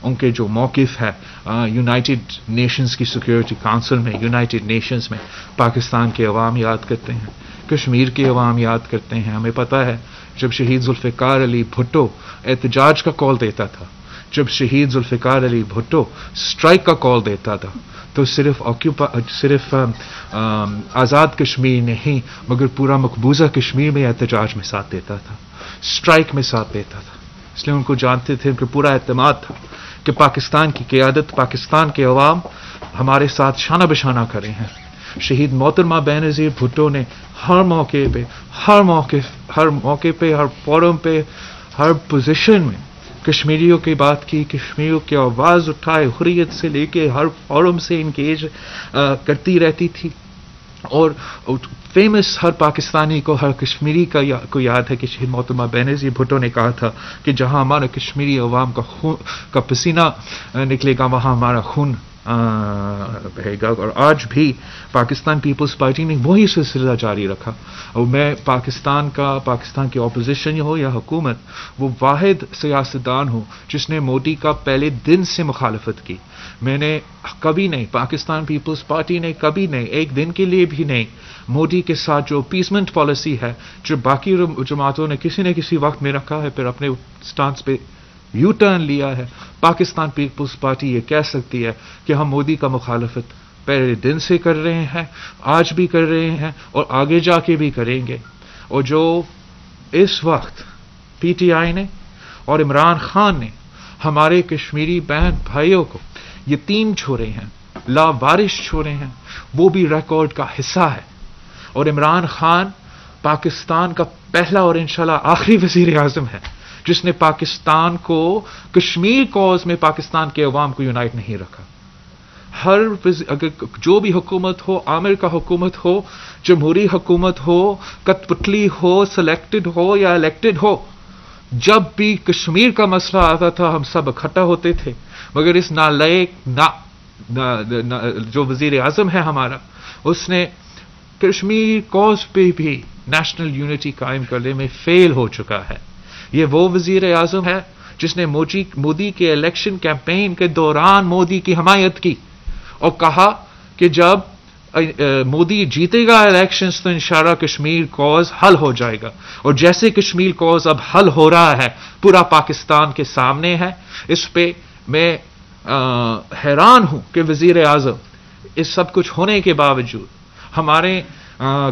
ان کے جو موقف ہے یونائٹڈ نیشنز کی سیکورٹی کونسل میں، یونائٹڈ نیشنز میں، پاکستان کے عوام یاد کرتے ہیں، کشمیر کے عوام یاد کرتے ہیں. ہمیں پتہ ہے جب شہید ذوالفقار علی بھٹو احتجاج کا کال دیتا تھا، جب شہید ذوالفقار علی بھٹو اسٹرائک کا کال دیتا تھا، تو صرف آزاد کشمیر نہیں مگر پورا مقبوضہ کشمیر میں احتجاج میں ساتھ دیتا تھا، اسٹرائک میں ساتھ دیتا تھا. اس لیے ان کو جانتے تھے کہ پورا اعتماد تھا کہ پاکستان کی قیادت، پاکستان کے عوام ہمارے ساتھ شانہ بشانہ کھڑے ہیں. شہید محترمہ بینظیر بھٹو نے ہر موقع پہ ہر فورم پہ، ہر پوزیشن میں کشمیریوں کی بات کی، کشمیریوں کی آواز اٹھائے، حریت سے لے کے ہر فورم سے انگیج کرتی رہتی تھی. اور فیمس ہر پاکستانی کو، ہر کشمیری کو یاد ہے کہ شہید محترمہ بینظیر بھٹو نے کہا تھا کہ جہاں ہمارا کشمیری عوام کا پسینہ نکلے گا وہاں ہمارا خون بہے گا. اور آج بھی پاکستان پیپلز پارٹی نے وہی سلسلہ جاری رکھا. اور میں پاکستان کی اپوزیشن ہو یا حکومت، وہ واحد سیاستدان ہوں جس نے مودی کا پہلے دن سے مخالفت کی. میں نے کبھی نہیں، پاکستان پیپلز پارٹی نے کبھی نہیں، ایک دن کے لیے بھی نہیں، مودی کے ساتھ جو اپیسمنٹ پالیسی ہے جو باقی جماعتوں نے کسی نہ کسی وقت میں رکھا ہے، پھر اپنے سٹانس پہ یو ٹرن لیا ہے. پاکستان پیپلز پارٹی یہ کہہ سکتی ہے کہ ہم مودی کا مخالفت پہلے دن سے کر رہے ہیں، آج بھی کر رہے ہیں اور آگے جا کے بھی کریں گے. اور جو اس وقت پی ٹی آئی نے اور عمران خان نے ہمارے کشمیری بہن بھائیوں کو یتیم چھوڑے ہیں، لاوارث چھوڑے ہیں، وہ بھی ریکارڈ کا حصہ ہے. اور عمران خان پاکستان کا پہلا اور انشاءاللہ آخری وزیر اعظم ہے جس نے پاکستان کو، کشمیر کوز میں پاکستان کے عوام کو یونائٹ نہیں رکھا. اگر جو بھی حکومت ہو، عامر کا حکومت ہو، جمہوری حکومت ہو، کٹ پتلی ہو، سلیکٹڈ ہو یا الیکٹڈ ہو، جب بھی کشمیر کا مسئلہ آتا تھا ہم سب اکٹھا ہوتے تھے. مگر اس نالائق جو وزیر اعظم ہے ہمارا، اس نے کشمیر کوز پہ بھی نیشنل یونٹی قائم کرنے میں فیل ہو چکا ہے. یہ وہ وزیر اعظم ہے جس نے مودی کے الیکشن کیمپین کے دوران مودی کی حمایت کی اور کہا کہ جب مودی جیتے گا الیکشنز تو انشاءاللہ کشمیر کوز حل ہو جائے گا. اور جیسے کشمیر کوز اب حل ہو رہا ہے، پورا پاکستان کے سامنے ہے. اس پہ میں حیران ہوں کہ وزیر اعظم اس سب کچھ ہونے کے باوجود، ہمارے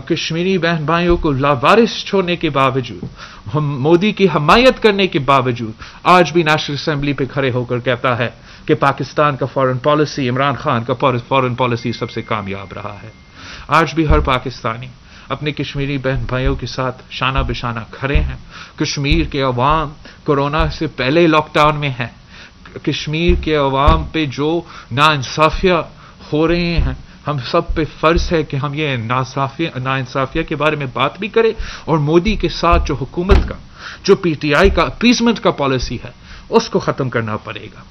کشمیری بہن بھائیوں کو لاوارث چھوڑنے کے باوجود، ہم مودی کی حمایت کرنے کے باوجود، آج بھی نیشنل اسمبلی پہ کھڑے ہو کر کہتا ہے کہ پاکستان کا فارن پالیسی، عمران خان کا فارن پالیسی سب سے کامیاب رہا ہے. آج بھی ہر پاکستانی اپنے کشمیری بہن بھائیوں کے ساتھ شانہ بشانہ کھڑے ہیں. کشمیر کے عوام کورونا سے پہلے لاک ڈاؤن میں ہیں. کشمیر کے عوام پہ جو ناانصافیاں ہو رہے ہیں، ہم سب پہ فرض ہے کہ ہم یہ ناانصافیہ کے بارے میں بات بھی کریں اور مودی کے ساتھ جو حکومت کا، جو پی ٹی آئی کا اپیسمنٹ کا پالیسی ہے، اس کو ختم کرنا پڑے گا.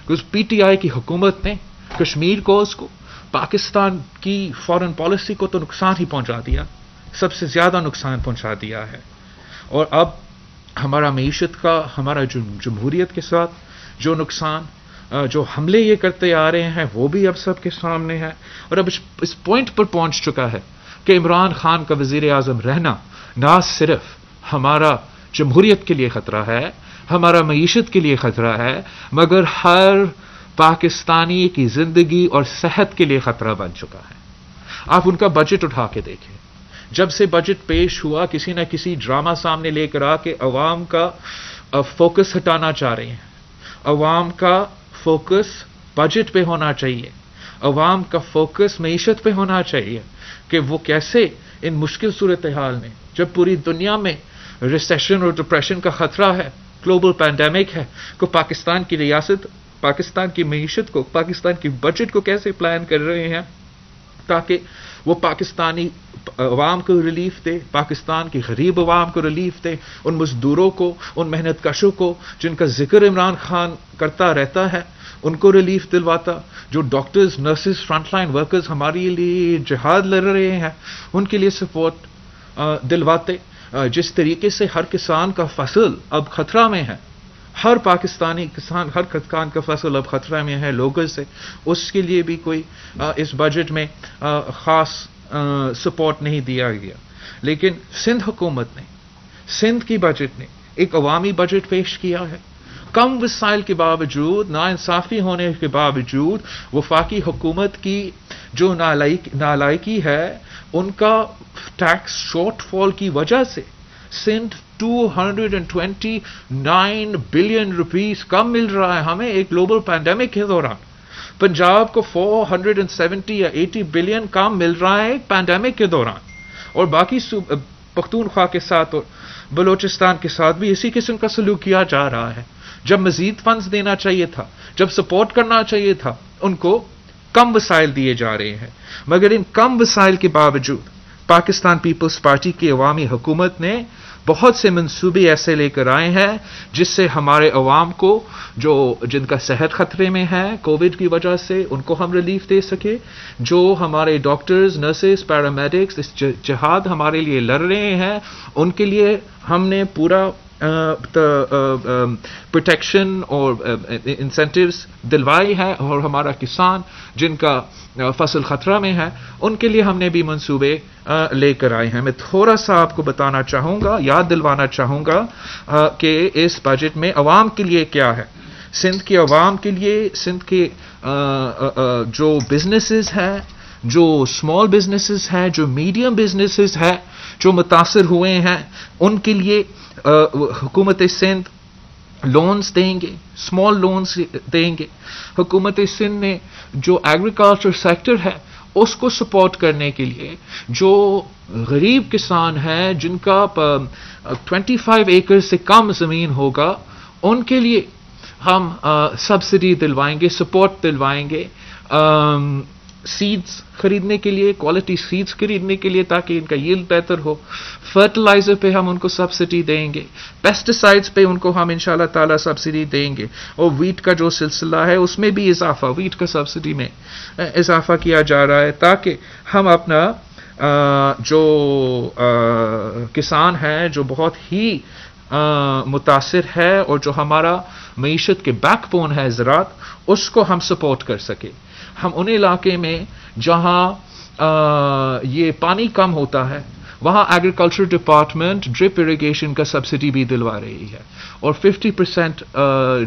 کیونکہ پی ٹی آئی کی حکومت نے کشمیر کو، اس کو، پاکستان کی فارن پالیسی کو تو نقصان ہی پہنچا دیا، سب سے زیادہ نقصان پہنچا دیا ہے. اور اب ہمارا معیشت کا، ہمارا جمہوریت کے ساتھ جو نقصان، جو حملے یہ کرتے آ رہے ہیں، وہ بھی اب سب کے سامنے ہے. اور اب اس پوائنٹ پر پہنچ چکا ہے کہ عمران خان کا وزیر اعظم رہنا نہ صرف ہمارا جمہوریت کے لیے خطرہ ہے، ہمارا معیشت کے لیے خطرہ ہے، مگر ہر پاکستانی کی زندگی اور صحت کے لیے خطرہ بن چکا ہے. آپ ان کا بجٹ اٹھا کے دیکھیں. جب سے بجٹ پیش ہوا، کسی نہ کسی ڈرامہ سامنے لے کر آ کے عوام کا فوکس ہٹانا چاہ رہے ہیں. عوام کا فوکس بجٹ پہ ہونا چاہیے، عوام کا فوکس معیشت پہ ہونا چاہیے کہ وہ کیسے ان مشکل صورتحال میں، جب پوری دنیا میں ریسیشن اور ڈپریشن کا خطرہ ہے، گلوبل پینڈیمک ہے، کو پاکستان کی ریاست، پاکستان کی معیشت کو، پاکستان کی بجٹ کو کیسے پلان کر رہے ہیں تاکہ وہ پاکستانی عوام کو ریلیف دے، پاکستان کی غریب عوام کو ریلیف دے، ان مزدوروں کو، ان محنت کشوں کو جن کا ذکر عمران خان کرتا رہتا ہے، ان کو ریلیف دلواتا. جو doctors, nurses, front line workers ہمارے لیے جہاد لڑ رہے ہیں، ان کے لیے سپورٹ دلواتے. جس طریقے سے ہر کسان کا فصل اب خطرہ میں ہے، ہر پاکستانی کسان، ہر کسان کا فصل اب خطرہ میں ہے لوگوں سے، اس کے لیے بھی کوئی اس بجٹ میں خاص سپورٹ نہیں دیا گیا. لیکن سندھ حکومت نے، سندھ کی بجٹ نے ایک عوامی بجٹ پیش کیا ہے. کم وسائل کے باوجود، ناانصافی ہونے کے باوجود، وفاقی حکومت کی جو نالائکی ہے، ان کا ٹیکس شارٹ فال کی وجہ سے سندھ 229 بلین روپیز کم مل رہا ہے ہمیں ایک گلوبل پینڈیمک کے دوران. پنجاب کو 470 یا 80 بلین کم مل رہا ہے ایک پینڈیمک کے دوران. اور باقی پختونخوا کے ساتھ اور بلوچستان کے ساتھ بھی اسی قسم کا سلوک کیا جا رہا ہے. جب مزید فنڈز دینا چاہیے تھا، جب سپورٹ کرنا چاہیے تھا، ان کو کم وسائل دیے جا رہے ہیں. مگر ان کم وسائل کے باوجود پاکستان پیپلز پارٹی کی عوامی حکومت نے بہت سے منصوبے ایسے لے کر آئے ہیں جس سے ہمارے عوام کو جن کا صحت خطرے میں ہے کووڈ کی وجہ سے، ان کو ہم ریلیف دے سکے. جو ہمارے ڈاکٹرز، نرسز، پیرامیڈکس اس جہاد ہمارے لیے لڑ رہے ہیں، ان کے لیے ہم نے پورا پروٹیکشن اور انسینٹیوز دلوائی ہے. اور ہمارا کسان جن کا فصل خطرہ میں ہے، ان کے لیے ہم نے بھی منصوبے لے کر آئے ہیں. میں تھوڑا سا آپ کو بتانا چاہوں گا، یاد دلوانا چاہوں گا کہ اس بجٹ میں عوام کے لیے کیا ہے. سندھ کے عوام کے لیے، سندھ کے جو بزنسز ہیں، جو اسمال بزنسز ہیں، جو میڈیم بزنسز ہیں جو متاثر ہوئے ہیں، ان کے لیے حکومت سندھ لونز دیں گے، اسمال لونز دیں گے. حکومت سندھ نے جو ایگریکلچر سیکٹر ہے اس کو سپورٹ کرنے کے لیے، جو غریب کسان ہیں جن کا 25 ایکڑ سے کم زمین ہوگا، ان کے لیے ہم سبسڈی دلوائیں گے، سپورٹ دلوائیں گے. سیڈز خریدنے کے لیے، کوالٹی سیڈز خریدنے کے لیے تاکہ ان کا ییلڈ بہتر ہو. فرٹیلائزر پہ ہم ان کو سبسڈی دیں گے، پیسٹیسائڈز پہ ان کو ہم انشاءاللہ تعالی سبسڈی دیں گے. اور ویٹ کا جو سلسلہ ہے اس میں بھی اضافہ، ویٹ کا سبسڈی میں اضافہ کیا جا رہا ہے تاکہ ہم اپنا جو کسان ہے جو بہت ہی متاثر ہے اور جو ہمارا معیشت کے بیک بون ہے زراعت، اس کو ہم سپورٹ کر سکے. ہم ان علاقے میں جہاں یہ پانی کم ہوتا ہے وہاں ایگریکلچر ڈپارٹمنٹ ڈرپ اریگیشن کا سبسڈی بھی دلوا رہی ہے. اور 50%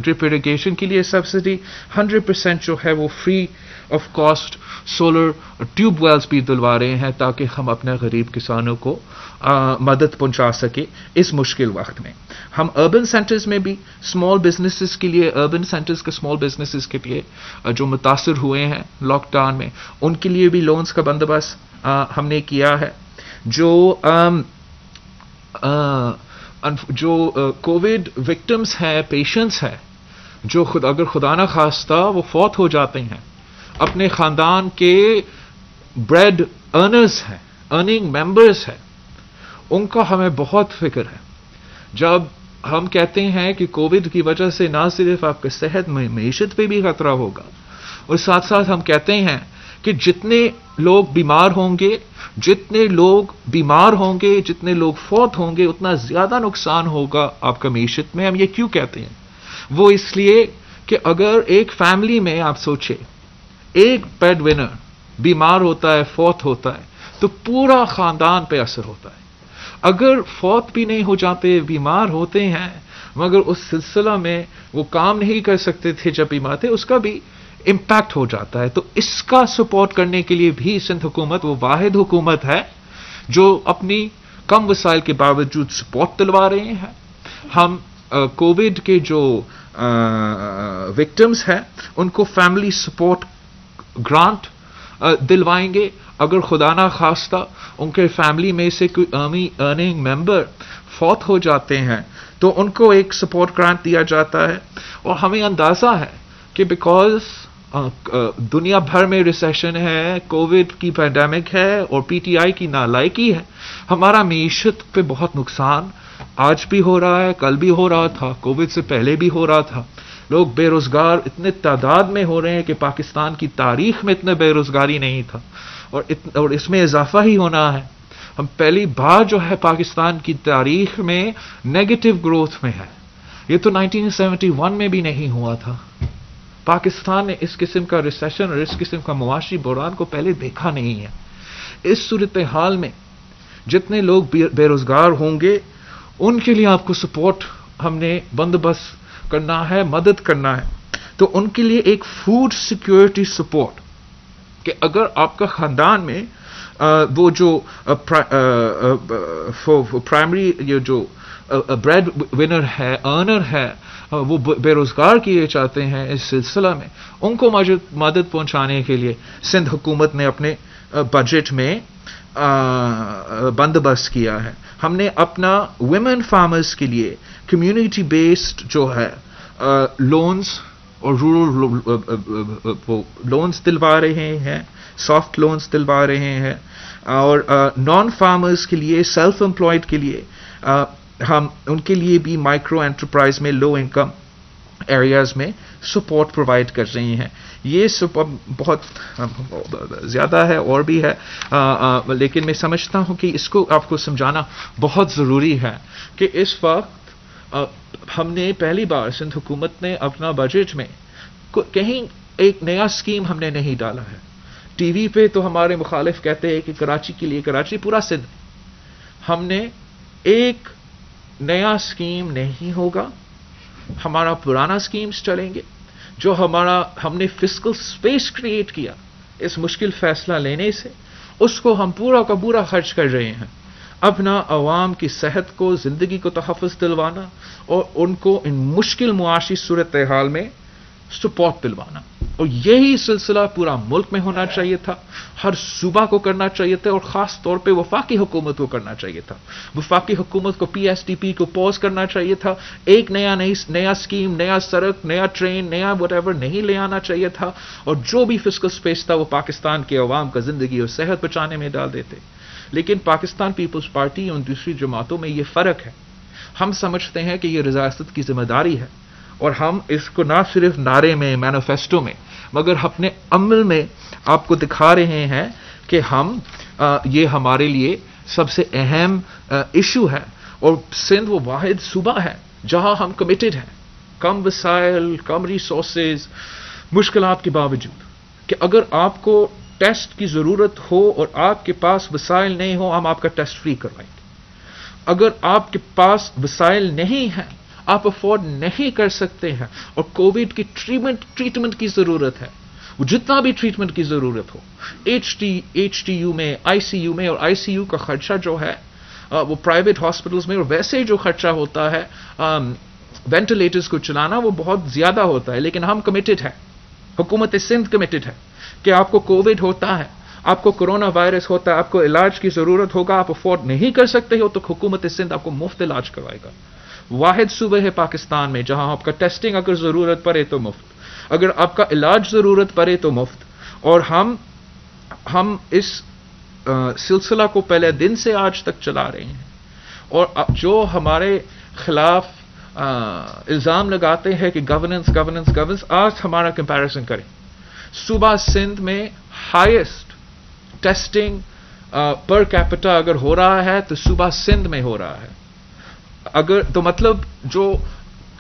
ڈرپ اریگیشن کے لیے سبسڈی، 100% جو ہے وہ free of cost solar tube wells بھی دلوا رہے ہیں تاکہ ہم اپنے غریب کسانوں کو مدد پہنچا سکے اس مشکل وقت میں. ہم اربن سینٹرز میں بھی اسمال بزنسز کے لیے، اربن سینٹرز کے اسمال بزنسز کے لیے جو متاثر ہوئے ہیں لاک ڈاؤن میں، ان کے لیے بھی لونز کا بندوبست ہم نے کیا ہے. جو کووڈ وکٹمز ہیں، پیشنٹس ہیں، جو اگر خدا نہ خواستہ وہ فوت ہو جاتے ہیں، اپنے خاندان کے بریڈ ارنرز ہیں، ارننگ ممبرز ہیں، ان کا ہمیں بہت فکر ہے. جب ہم کہتے ہیں کہ کووڈ کی وجہ سے نہ صرف آپ کے صحت میں، معیشت پہ بھی خطرہ ہوگا، اور ساتھ ساتھ ہم کہتے ہیں کہ جتنے لوگ بیمار ہوں گے، جتنے لوگ فوت ہوں گے، اتنا زیادہ نقصان ہوگا آپ کا معیشت میں. ہم یہ کیوں کہتے ہیں؟ وہ اس لیے کہ اگر ایک فیملی میں آپ سوچیں ایک بیڈ ونر بیمار ہوتا ہے، فوت ہوتا ہے، تو پورا خاندان پہ اثر ہوتا ہے. اگر فوت بھی نہیں ہو جاتے، بیمار ہوتے ہیں مگر اس سلسلہ میں وہ کام نہیں کر سکتے تھے جب بیمار تھے، اس کا بھی امپیکٹ ہو جاتا ہے. تو اس کا سپورٹ کرنے کے لیے بھی سندھ حکومت وہ واحد حکومت ہے جو اپنی کم وسائل کے باوجود سپورٹ دلوا رہے ہیں. ہم کووڈ کے جو وکٹمز ہیں ان کو فیملی سپورٹ گرانٹ دلوائیں گے. اگر خدا نہ خواستہ ان کے فیملی میں سے کوئی ارننگ ممبر فوت ہو جاتے ہیں تو ان کو ایک سپورٹ گرانٹ دیا جاتا ہے. اور ہمیں اندازہ ہے کہ بیکاز دنیا بھر میں ریسیشن ہے، کووڈ کی پینڈیمک ہے اور پی ٹی آئی کی نالائکی ہے، ہمارا معیشت پہ بہت نقصان آج بھی ہو رہا ہے، کل بھی ہو رہا تھا، کووڈ سے پہلے بھی ہو رہا تھا. لوگ بے روزگار اتنے تعداد میں ہو رہے ہیں کہ پاکستان کی تاریخ میں اتنے بے روزگاری نہیں تھا، اور اس میں اضافہ ہی ہونا ہے. ہم پہلی بار جو ہے پاکستان کی تاریخ میں نیگیٹو گروتھ میں ہے. یہ تو 1971 میں بھی نہیں ہوا تھا. پاکستان نے اس قسم کا ریسیشن اور اس قسم کا معاشی بحران کو پہلے دیکھا نہیں ہے. اس صورتحال میں جتنے لوگ بے روزگار ہوں گے ان کے لیے آپ کو سپورٹ ہم نے بندوبست کرنا ہے، مدد کرنا ہے. تو ان کے لیے ایک فوڈ سیکیورٹی سپورٹ کہ اگر آپ کا خاندان میں وہ جو پرائمری یہ جو بریڈ ونر ہے، ارنر ہے، وہ بے روزگار کیے چاہتے ہیں اس سلسلہ میں، ان کو مدد پہنچانے کے لیے سندھ حکومت نے اپنے بجٹ میں بندوبست کیا ہے. ہم نے اپنا ویمن فارمرز کے لیے کمیونٹی بیسڈ جو ہے لونز اور رورل لونز دلوا رہے ہیں، سافٹ لونز دلوا رہے ہیں، اور نان فارمرز کے لیے، سیلف امپلائڈ کے لیے ہم ان کے لیے بھی مائکرو انٹرپرائز میں لو انکم ایریاز میں سپورٹ پرووائڈ کر رہی ہیں. یہ بہت زیادہ ہے اور بھی ہے، لیکن میں سمجھتا ہوں کہ اس کو آپ کو سمجھانا بہت ضروری ہے کہ اس وقت ہم نے پہلی بار سندھ حکومت نے اپنا بجٹ میں کہیں ایک نیا اسکیم ہم نے نہیں ڈالا ہے. ٹی وی پہ تو ہمارے مخالف کہتے ہیں کہ کراچی کے لیے، کراچی پورا سندھ، ہم نے ایک نیا اسکیم نہیں ہوگا. ہمارا پرانا اسکیمز چلیں گے. جو ہم نے فسکل اسپیس کریٹ کیا اس مشکل فیصلہ لینے سے، اس کو ہم پورا کا پورا خرچ کر رہے ہیں. اپنا عوام کی صحت کو، زندگی کو تحفظ دلوانا اور ان کو ان مشکل معاشی صورتحال میں سپورٹ دلوانا. اور یہی سلسلہ پورا ملک میں ہونا چاہیے تھا، ہر صوبہ کو کرنا چاہیے تھا، اور خاص طور پہ وفاقی حکومت کو کرنا چاہیے تھا. وفاقی حکومت کو پی ایس ٹی پی کو پوز کرنا چاہیے تھا. ایک نیا اسکیم، نیا سڑک، نیا ٹرین، نیا وٹ ایور نہیں لے آنا چاہیے تھا، اور جو بھی فسکل اسپیس تھا وہ پاکستان کے عوام کا زندگی اور صحت بچانے میں ڈال دیتے. لیکن پاکستان پیپلز پارٹی اور دوسری جماعتوں میں یہ فرق ہے. ہم سمجھتے ہیں کہ یہ ریاست کی ذمہ داری ہے، اور ہم اس کو نہ صرف نعرے میں، مینیفیسٹو میں، مگر اپنے عمل میں آپ کو دکھا رہے ہیں کہ ہم یہ ہمارے لیے سب سے اہم ایشو ہے. اور سندھ وہ واحد صوبہ ہے جہاں ہم کمیٹڈ ہیں، کم وسائل، کم ریسورسز، مشکلات کے باوجود، کہ اگر آپ کو ٹیسٹ کی ضرورت ہو اور آپ کے پاس وسائل نہیں ہو، ہم آپ کا ٹیسٹ فری کروائیں گے. اگر آپ کے پاس وسائل نہیں ہیں، آپ افورڈ نہیں کر سکتے ہیں، اور کووڈ کی ٹریٹمنٹ کی ضرورت ہے، وہ جتنا بھی ٹریٹمنٹ کی ضرورت ہو، ایچ ٹی یو میں، آئی سی یو میں، اور آئی سی یو کا خرچہ جو ہے وہ پرائیویٹ ہاسپٹلز میں، اور ویسے جو خرچہ ہوتا ہے وینٹیلیٹرز کو چلانا، وہ بہت زیادہ ہوتا ہے. لیکن ہم کمیٹڈ ہیں، حکومت سندھ کمیٹڈ ہے کہ آپ کو کووڈ ہوتا ہے، آپ کو کرونا وائرس ہوتا ہے، آپ کو علاج کی ضرورت ہوگا، آپ افورڈ نہیں کر سکتے ہو، تو حکومت سندھ آپ کو مفت علاج کروائے گا. واحد صوبہ ہے پاکستان میں جہاں آپ کا ٹیسٹنگ اگر ضرورت پڑے تو مفت، اگر آپ کا علاج ضرورت پڑے تو مفت. اور ہم اس سلسلہ کو پہلے دن سے آج تک چلا رہے ہیں. اور جو ہمارے خلاف الزام لگاتے ہیں کہ گورننس، آج ہمارا کمپیریزن کریں. صوبہ سندھ میں ہائیسٹ ٹیسٹنگ پر کیپٹا اگر ہو رہا ہے تو صوبہ سندھ میں ہو رہا ہے. اگر تو مطلب جو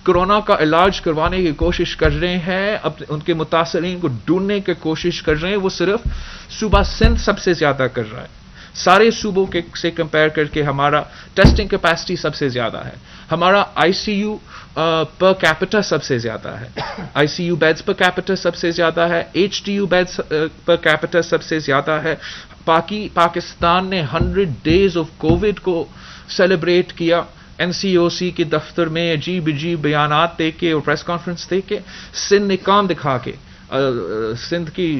کرونا کا علاج کروانے کی کوشش کر رہے ہیں، اب ان کے متاثرین کو ڈھونڈنے کی کوشش کر رہے ہیں، وہ صرف صوبہ سندھ سب سے زیادہ کر رہا ہے. سارے صوبوں سے کمپیئر کر کے ہمارا ٹیسٹنگ کیپیسٹی سب سے زیادہ ہے. ہمارا آئی سی یو پر کیپٹا سب سے زیادہ ہے، I C U beds per capita سب سے زیادہ ہے، H T U beds per capita سب سے زیادہ ہے. پاکستان نے 100 days آف کووڈ کو سیلیبریٹ کیا این سی او سی کے دفتر میں، عجیب بیانات دے کے اور پریس کانفرنس دے کے. سندھ نے کام دکھا کے، سندھ کی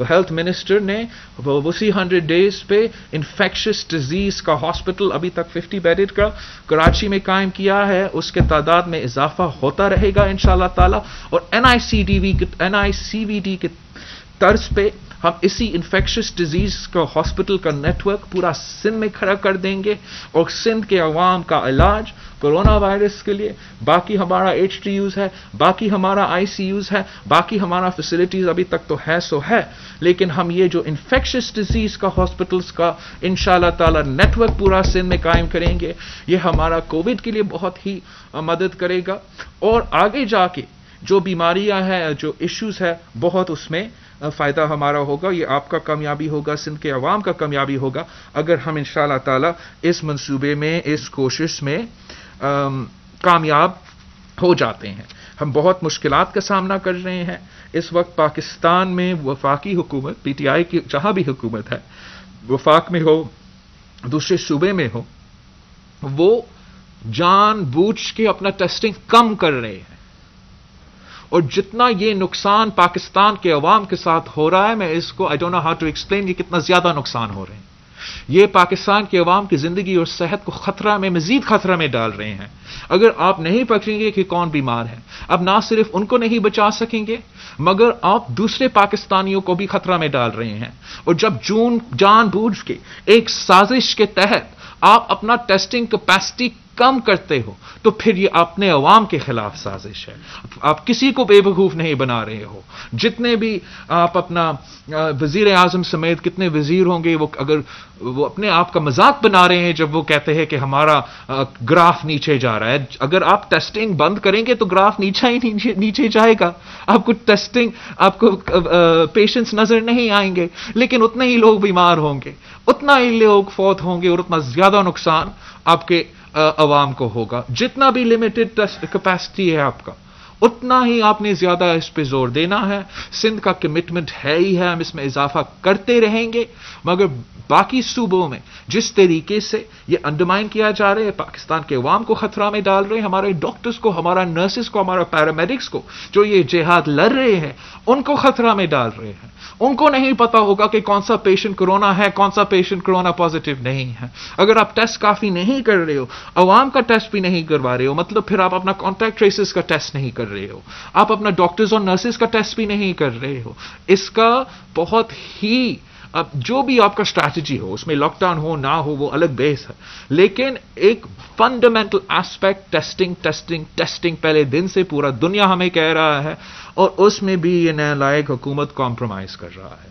ہیلتھ منسٹر نے اسی 100 days پہ انفیکشس ڈیزیز کا ہاسپٹل ابھی تک 50 بیڈڈ کا کراچی میں قائم کیا ہے. اس کے تعداد میں اضافہ ہوتا رہے گا انشاءاللہ تعالی. اور این آئی سی وی ڈی کے طرز پہ ہم اسی انفیکشس ڈیزیز کا ہاسپٹل کا نیٹ ورک پورا سندھ میں کھڑا کر دیں گے، اور سندھ کے عوام کا علاج کورونا وائرس کے لیے، باقی ہمارا HTUs ہے، باقی ہمارا ICUs ہے، باقی ہمارا فیسلٹیز ابھی تک تو ہے سو ہے، لیکن ہم یہ جو انفیکشس ڈیزیز کا ہاسپٹلس کا انشاءاللہ تعالی نیٹ ورک پورا سندھ میں قائم کریں گے، یہ ہمارا کووڈ کے لیے بہت ہی مدد کرے گا، اور آگے جا کے جو بیماریاں ہیں، جو ایشوز ہے، بہت اس میں فائدہ ہمارا ہوگا. یہ آپ کا کامیابی ہوگا، سندھ کے عوام کا کامیابی ہوگا، اگر ہم انشاءاللہ تعالی اس منصوبے میں، اس کوشش میں کامیاب ہو جاتے ہیں. ہم بہت مشکلات کا سامنا کر رہے ہیں اس وقت. پاکستان میں وفاقی حکومت، PTI کی جہاں بھی حکومت ہے، وفاق میں ہو، دوسرے صوبے میں ہو، وہ جان بوجھ کے اپنا ٹیسٹنگ کم کر رہے ہیں، اور جتنا یہ نقصان پاکستان کے عوام کے ساتھ ہو رہا ہے، میں اس کو I don't know how to explain، یہ کتنا زیادہ نقصان ہو رہے ہیں. یہ پاکستان کے عوام کی زندگی اور صحت کو خطرہ میں، مزید خطرہ میں ڈال رہے ہیں. اگر آپ نہیں پکڑیں گے کہ کون بیمار ہے، اب نہ صرف ان کو نہیں بچا سکیں گے، مگر آپ دوسرے پاکستانیوں کو بھی خطرہ میں ڈال رہے ہیں. اور جب جان بوجھ کے ایک سازش کے تحت آپ اپنا ٹیسٹنگ کیپیسٹی کم کرتے ہو، تو پھر یہ اپنے عوام کے خلاف سازش ہے. آپ کسی کو بے وقوف نہیں بنا رہے ہو. جتنے بھی آپ اپنا وزیر اعظم سمیت کتنے وزیر ہوں گے، وہ اگر وہ اپنے آپ کا مذاق بنا رہے ہیں جب وہ کہتے ہیں کہ ہمارا گراف نیچے جا رہا ہے. اگر آپ ٹیسٹنگ بند کریں گے تو گراف نیچے جائے گا. آپ کو ٹیسٹنگ، آپ کو پیشنٹس نظر نہیں آئیں گے، لیکن اتنے ہی لوگ بیمار ہوں گے، اتنا ہی لوگ فوت ہوں گے، اور اتنا زیادہ نقصان آپ کے عوام کو ہوگا. جتنا بھی لمیٹڈ ٹیسٹ کیپیسٹی ہے آپ کا، اتنا ہی آپ نے زیادہ اس پہ زور دینا ہے. سندھ کا کمٹمنٹ ہے ہی ہے، ہم اس میں اضافہ کرتے رہیں گے. مگر باقی صوبوں میں جس طریقے سے یہ انڈرمائن کیا جا رہا ہے، پاکستان کے عوام کو خطرہ میں ڈال رہے ہیں، ہمارے ڈاکٹرز کو، ہمارا نرسز کو، ہمارا پیرامیڈکس کو، جو یہ جہاد لڑ رہے ہیں، ان کو خطرہ میں ڈال رہے ہیں. ان کو نہیں پتا ہوگا کہ کون سا پیشنٹ کرونا ہے، کون سا پیشنٹ کرونا پازیٹیو نہیں ہے. اگر آپ ٹیسٹ کافی نہیں کر رہے ہو، عوام کا ٹیسٹ بھی نہیں کروا رہے ہو، مطلب پھر آپ اپنا کانٹیکٹ ٹریسز کا ٹیسٹ نہیں کر رہے ہو، آپ اپنا ڈاکٹرز اور نرسز کا ٹیسٹ بھی نہیں کر رہے ہو. اس کا بہت ہی، اب جو بھی آپ کا اسٹریٹجی ہو، اس میں لاک ڈاؤن ہو نہ ہو وہ الگ بیس ہے، لیکن ایک فنڈامنٹل ایسپیکٹ ٹیسٹنگ پہلے دن سے پورا دنیا ہمیں کہہ رہا ہے، اور اس میں بھی یہ نالائق حکومت کمپرومائز کر رہا ہے.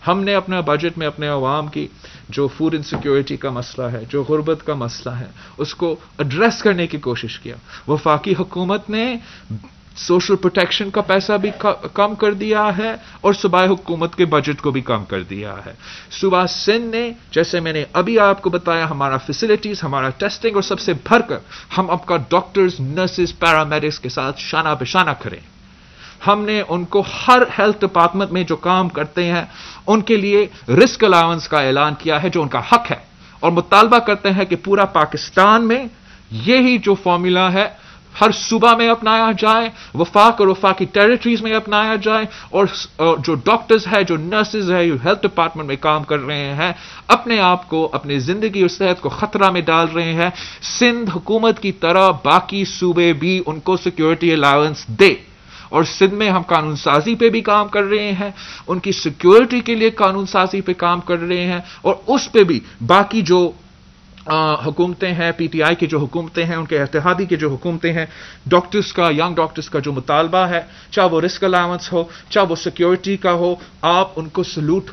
ہم نے اپنا بجٹ میں اپنے عوام کی جو فوڈ انسیکیورٹی کا مسئلہ ہے، جو غربت کا مسئلہ ہے، اس کو ایڈریس کرنے کی کوشش کیا. وفاقی حکومت نے سوشل پروٹیکشن کا پیسہ بھی کم کر دیا ہے، اور صوبائی حکومت کے بجٹ کو بھی کم کر دیا ہے. صوبہ سندھ نے، جیسے میں نے ابھی آپ کو بتایا، ہمارا فیسلٹیز، ہمارا ٹیسٹنگ، اور سب سے بڑھ کر ہم آپ کا ڈاکٹرز، نرسز، پیرامیڈکس کے ساتھ شانہ بہ شانہ کھڑے. ہم نے ان کو ہر ہیلتھ ڈپارٹمنٹ میں جو کام کرتے ہیں ان کے لیے رسک الاؤنس کا اعلان کیا ہے، جو ان کا حق ہے، اور مطالبہ کرتے ہیں کہ پورا پاکستان میں یہی جو فارمولا ہے ہر صوبہ میں اپنایا جائے، وفاق اور وفاقی ٹیریٹریز میں اپنایا جائے، اور جو ڈاکٹرز ہے، جو نرسز ہے، جو ہیلتھ ڈپارٹمنٹ میں کام کر رہے ہیں، اپنے آپ کو، اپنی زندگی اور صحت کو خطرہ میں ڈال رہے ہیں، سندھ حکومت کی طرح باقی صوبے بھی ان کو سیکیورٹی الاؤنس دے. اور سندھ میں ہم قانون سازی پہ بھی کام کر رہے ہیں، ان کی سیکیورٹی کے لیے قانون سازی پہ کام کر رہے ہیں، اور اس پہ بھی باقی جو حکومتیں ہیں، PTI کی جو حکومتیں ہیں، ان کے اتحادی کی جو حکومتیں ہیں، ڈاکٹرز کا، ینگ ڈاکٹرز کا جو مطالبہ ہے، چاہے وہ رسک الاؤنس ہو، چاہے وہ سیکیورٹی کا ہو، آپ ان کو سلوٹ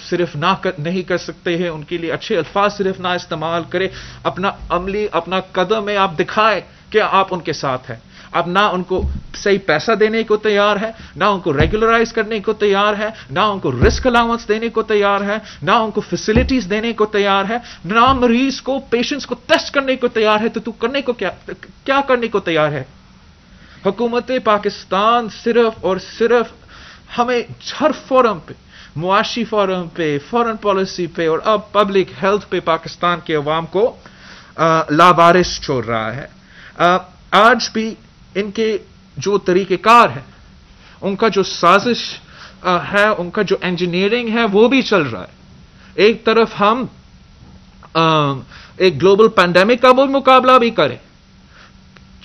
صرف نہیں کر سکتے ہیں، ان کے لیے اچھے الفاظ صرف نہ استعمال کرے، اپنا قدم میں آپ دکھائے کہ آپ ان کے ساتھ ہیں. اب نہ ان کو صحیح پیسہ دینے کو تیار ہے، نہ ان کو ریگولرائز کرنے کو تیار ہے، نہ ان کو رسک الاؤنس دینے کو تیار ہے، نہ ان کو فیسلٹیز دینے کو تیار ہے، نہ مریض کو، پیشنٹس کو ٹیسٹ کرنے کو تیار ہے. تو کرنے کو کیا کرنے کو تیار ہے؟ حکومت پاکستان صرف اور صرف ہمیں ہر فورم پہ، معاشی فورم پہ، فورن پالیسی پہ، اور اب پبلک ہیلتھ پہ پاکستان کے عوام کو لاوارث چھوڑ رہا ہے. آج بھی ان کے جو طریقہ کار ہے، ان کا جو سازش ہے، ان کا جو انجینئرنگ ہے، وہ بھی چل رہا ہے. ایک طرف ہم ایک گلوبل پینڈیمک کا وہ مقابلہ بھی کریں،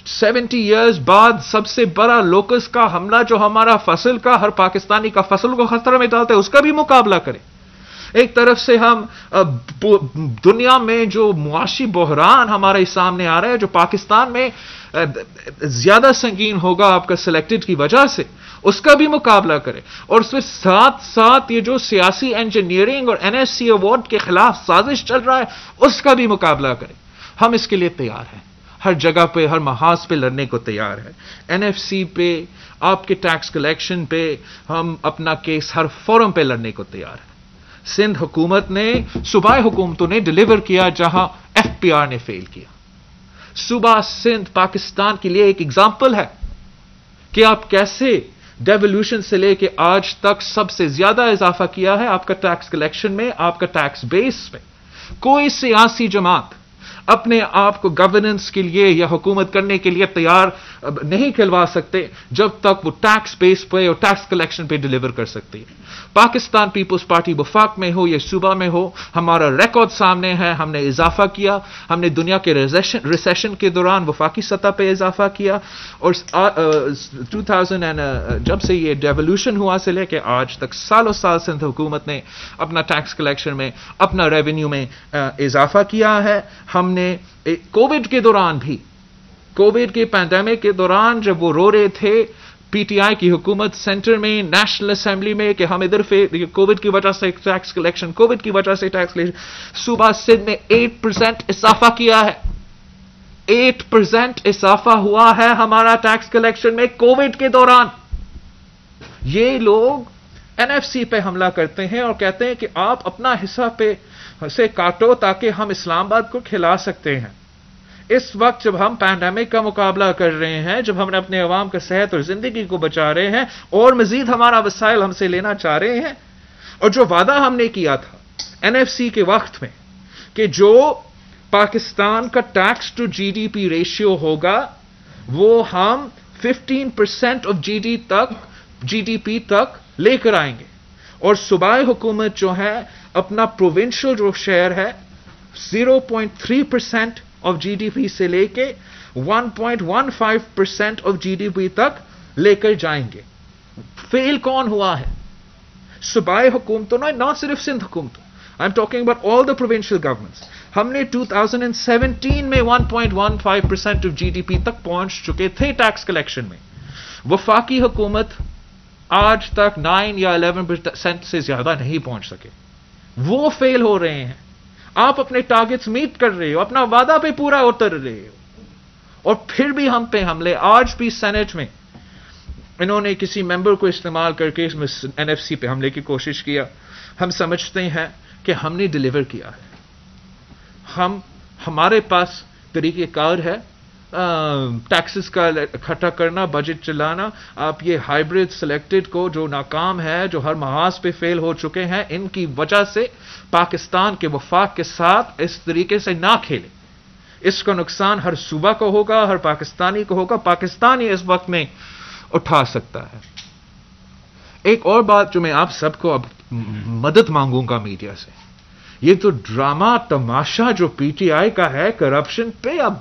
70 ایئرز بعد سب سے بڑا لوکس کا حملہ جو ہمارا فصل کا، ہر پاکستانی کا فصل کو خطرے میں ڈالتا ہے، اس کا بھی مقابلہ کریں. ایک طرف سے ہم دنیا میں جو معاشی بحران ہمارے سامنے آ رہا ہے، جو پاکستان میں زیادہ سنگین ہوگا آپ کا سلیکٹڈ کی وجہ سے، اس کا بھی مقابلہ کریں. اور اس میں ساتھ ساتھ یہ جو سیاسی انجینئرنگ اور این ایس سی ایوارڈ کے خلاف سازش چل رہا ہے، اس کا بھی مقابلہ کریں. ہم اس کے لیے تیار ہیں، ہر جگہ پہ ہر محاذ پہ لڑنے کو تیار ہے. این ایف سی پہ، آپ کے ٹیکس کلیکشن پہ ہم اپنا کیس ہر فورم پہ لڑنے کو تیار ہے. سندھ حکومت نے، صوبائی حکومتوں نے ڈیلیور کیا جہاں ایف پی آر نے فیل کیا. صوبہ سندھ پاکستان کے لیے ایک ایگزامپل ہے کہ آپ کیسے ڈیولیوشن سے لے کے آج تک سب سے زیادہ اضافہ کیا ہے آپ کا ٹیکس کلیکشن میں، آپ کا ٹیکس بیس میں. کوئی سیاسی جماعت اپنے آپ کو گورننس کے لیے یا حکومت کرنے کے لیے تیار نہیں کھلوا سکتے جب تک وہ ٹیکس بیس پہ اور ٹیکس کلیکشن پہ ڈیلیور کر سکتی ہے. پاکستان پیپلز پارٹی وفاق میں ہو یا صوبہ میں ہو، ہمارا ریکارڈ سامنے ہے. ہم نے اضافہ کیا، ہم نے دنیا کے ریسیشن کے دوران وفاقی سطح پہ اضافہ کیا، اور 2000 جب سے یہ ڈیولیوشن ہوا سے لے کے آج تک سالوں سال سندھ حکومت نے اپنا ٹیکس کلیکشن میں، اپنا ریونیو میں اضافہ کیا ہے. ہم نے کووڈ کے دوران بھی، کووڈ کے پینڈیمک کے دوران جب وہ رو رہے تھے پی ٹی آئی کی حکومت سینٹر میں، نیشنل اسمبلی میں، کہ ہم ادھر کووڈ کی وجہ سے ٹیکس کلیکشن، کووڈ کی وجہ سے ٹیکس کلیکشن، صوبہ سندھ نے 8% اضافہ کیا ہے. 8% اضافہ ہوا ہے ہمارا ٹیکس کلیکشن میں کووڈ کے دوران. یہ لوگ این ایف سی پہ حملہ کرتے ہیں اور کہتے ہیں کہ آپ اپنا حصہ پہ سے کاٹو تاکہ ہم اسلام آباد کو کھلا سکتے ہیں. اس وقت جب ہم پینڈیمک کا مقابلہ کر رہے ہیں، جب ہم اپنے عوام کا صحت اور زندگی کو بچا رہے ہیں، اور مزید ہمارا وسائل ہم سے لینا چاہ رہے ہیں، اور جو وعدہ ہم نے کیا تھا این ایف سی کے وقت میں کہ جو پاکستان کا tax to G D P ratio ہوگا وہ ہم 15% آف جی ڈی پی تک لے کر آئیں گے، اور صوبائی حکومت جو ہے اپنا پروونشل جو شیئر ہے 0.3% آف جی ڈی پی سے لے کے 1.15% آف جی ڈی پی تک لے کر جائیں گے. فیل کون ہوا ہے؟ صوبائی حکومتوں نہ صرف سندھ حکومتوں، I am talking about all the provincial governments. ہم نے 2017 میں 1.15% آف جی ڈی پی تک پہنچ چکے تھے ٹیکس کلیکشن میں. وفاقی حکومت آج تک 9 یا 11% سے زیادہ نہیں پہنچ سکے. وہ فیل ہو رہے ہیں. آپ اپنے ٹارگٹس میٹ کر رہے ہو، اپنا وعدہ پہ پورا اتر رہے ہو، اور پھر بھی ہم پہ حملے. آج بھی سینٹ میں انہوں نے کسی ممبر کو استعمال کر کے اس میں این ایف سی پہ حملے کی کوشش کیا. ہم سمجھتے ہیں کہ ہم نے ڈیلیور کیا ہے. ہمارے پاس طریقہ کار ہے ٹیکسز کا اکٹھا کرنا، بجٹ چلانا. آپ یہ ہائیبرڈ سلیکٹڈ کو جو ناکام ہے، جو ہر محاذ پہ فیل ہو چکے ہیں، ان کی وجہ سے پاکستان کے وفاق کے ساتھ اس طریقے سے نہ کھیلیں. اس کا نقصان ہر صوبہ کو ہوگا، ہر پاکستانی کو ہوگا. پاکستان ہی اس وقت میں اٹھا سکتا ہے. ایک اور بات جو میں آپ سب کو اب مدد مانگوں گا میڈیا سے، یہ تو ڈرامہ تماشا جو پی ٹی آئی کا ہے کرپشن پہ، اب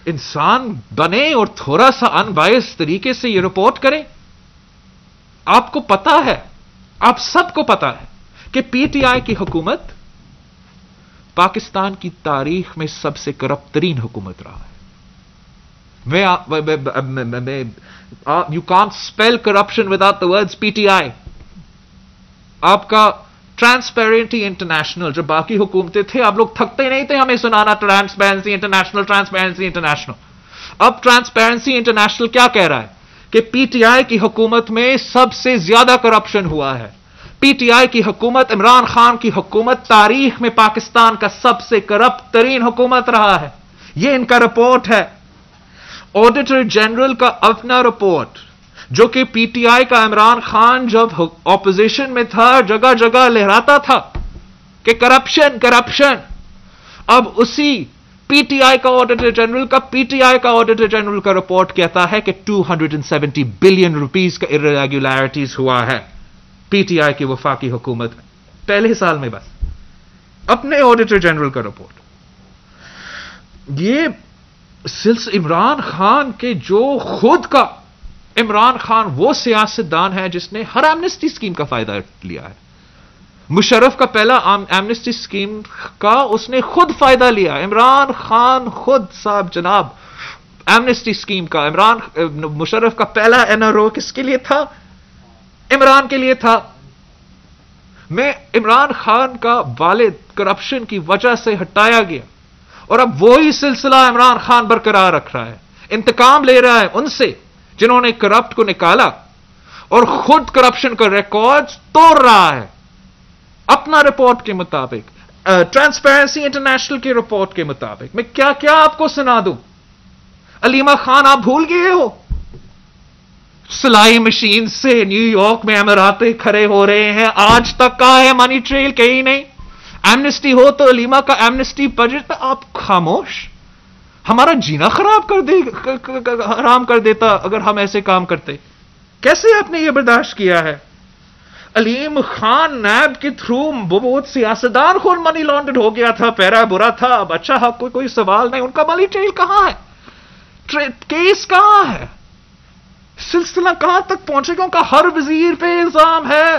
انسان بنے اور تھوڑا سا ان بائس طریقے سے یہ رپورٹ کریں. آپ کو پتا ہے، آپ سب کو پتا ہے کہ پی ٹی آئی کی حکومت پاکستان کی تاریخ میں سب سے کرپٹ ترین حکومت رہا ہے. You can't spell corruption without the words P T I. آپ کا ٹرانسپیرنٹی انٹرنیشنل، جو باقی حکومتیں تھے، آپ لوگ تھکتے نہیں تھے ہمیں سنانا ٹرانسپیرنسی انٹرنیشنل، ٹرانسپیرنسی انٹرنیشنل. اب ٹرانسپیرنسی انٹرنیشنل کیا کہہ رہا ہے کہ پی ٹی آئی کی حکومت میں سب سے زیادہ کرپشن ہوا ہے. پی ٹی آئی کی حکومت، عمران خان کی حکومت تاریخ میں پاکستان کا سب سے کرپٹ ترین حکومت رہا ہے. یہ ان کا رپورٹ ہے. آڈیٹر جنرل کا اپنا رپورٹ، جو کہ پی ٹی آئی کا عمران خان جب اپوزیشن میں تھا جگہ جگہ لہراتا تھا کہ کرپشن کرپشن. اب اسی پی ٹی آئی کا آڈیٹر جنرل کا آڈیٹر جنرل کا رپورٹ کہتا ہے کہ 270 بلین روپیز کا irregularities ہوا ہے پی ٹی آئی کی وفاقی حکومت میں پہلے سال میں. بس اپنے آڈیٹر جنرل کا رپورٹ. یہ عمران خان کے جو خود کا عمران خان وہ سیاستدان ہے جس نے ہر ایمنسٹی اسکیم کا فائدہ لیا ہے. مشرف کا پہلا ایمنسٹی اسکیم کا اس نے خود فائدہ لیا. عمران خان خود صاحب جناب ایمنسٹی اسکیم کا مشرف کا پہلا این آر او کس کے لیے تھا؟ عمران کے لیے تھا. میں عمران خان کا والد کرپشن کی وجہ سے ہٹایا گیا اور اب وہی سلسلہ عمران خان برقرار رکھ رہا ہے. انتقام لے رہا ہے ان سے جنہوں نے کرپٹ کو نکالا اور خود کرپشن کا ریکارڈ توڑ رہا ہے. اپنا رپورٹ کے مطابق, ٹرانسپیرنسی انٹرنیشنل کی رپورٹ کے مطابق میں کیا کیا آپ کو سنا دوں. علیمہ خان آپ بھول گئے ہو؟ سلائی مشین سے نیو یارک میں اماراتے کھڑے ہو رہے ہیں, آج تک کا ہے منی ٹریل کہیں نہیں. ایمنسٹی ہو تو علیمہ کا ایمنسٹی بجٹ پہ آپ خاموش. ہمارا جینا حرام کر دیتا اگر ہم ایسے کام کرتے. کیسے آپ نے یہ برداشت کیا ہے؟ علیم خان نیب کے تھرو بہت سیاستدان خود منی لانڈرڈ ہو گیا تھا, پیرا برا تھا, اب اچھا حق کوئی سوال نہیں. ان کا منی ٹریل کہاں ہے؟ کیس کہاں ہے؟ سلسلہ کہاں تک پہنچے گا؟ ان کا ہر وزیر پہ الزام ہے.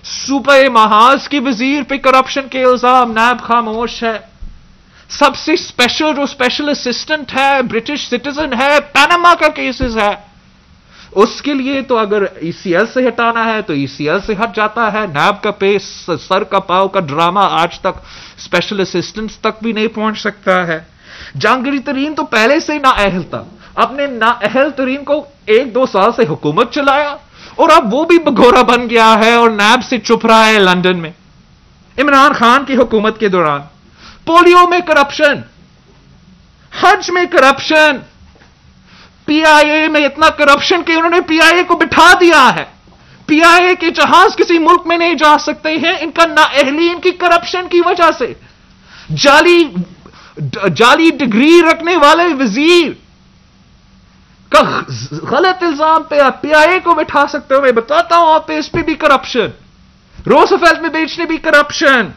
صوبہ محاذ کی وزیر پہ کرپشن کے الزام, نیب خاموش ہے. سب سے اسپیشل جو اسپیشل اسسٹنٹ ہے برٹش سٹیزن ہے, پیناما کا کیسز ہے, اس کے لیے تو اگر ای سی ایل سے ہٹانا ہے تو ای سی ایل سے ہٹ جاتا ہے. نیب کا پیس سر کا پاؤ کا ڈرامہ آج تک اسپیشل اسسٹنٹس تک بھی نہیں پہنچ سکتا ہے. جہانگیر ترین تو پہلے سے ہی نااہل تھا, اپنے نااہل ترین کو 1-2 سال سے حکومت چلایا اور اب وہ بھی بگورا بن گیا ہے اور نیب سے چھپ رہا ہے لندن میں. عمران خان کی حکومت کے دوران پولیو میں کرپشن, حج میں کرپشن, پی آئی اے میں اتنا کرپشن کہ انہوں نے پی آئی اے کو بٹھا دیا ہے. پی آئی اے کے جہاز کسی ملک میں نہیں جا سکتے ہیں ان کا نااہلی ان کی کرپشن کی وجہ سے. جعلی ڈگری رکھنے والے وزیر کا غلط الزام پہ آپ پی آئی اے کو بٹھا سکتے ہو. میں بتاتا ہوں آپ پہ اس پہ بھی کرپشن, روزویلٹ میں بیچنے بھی کرپشن,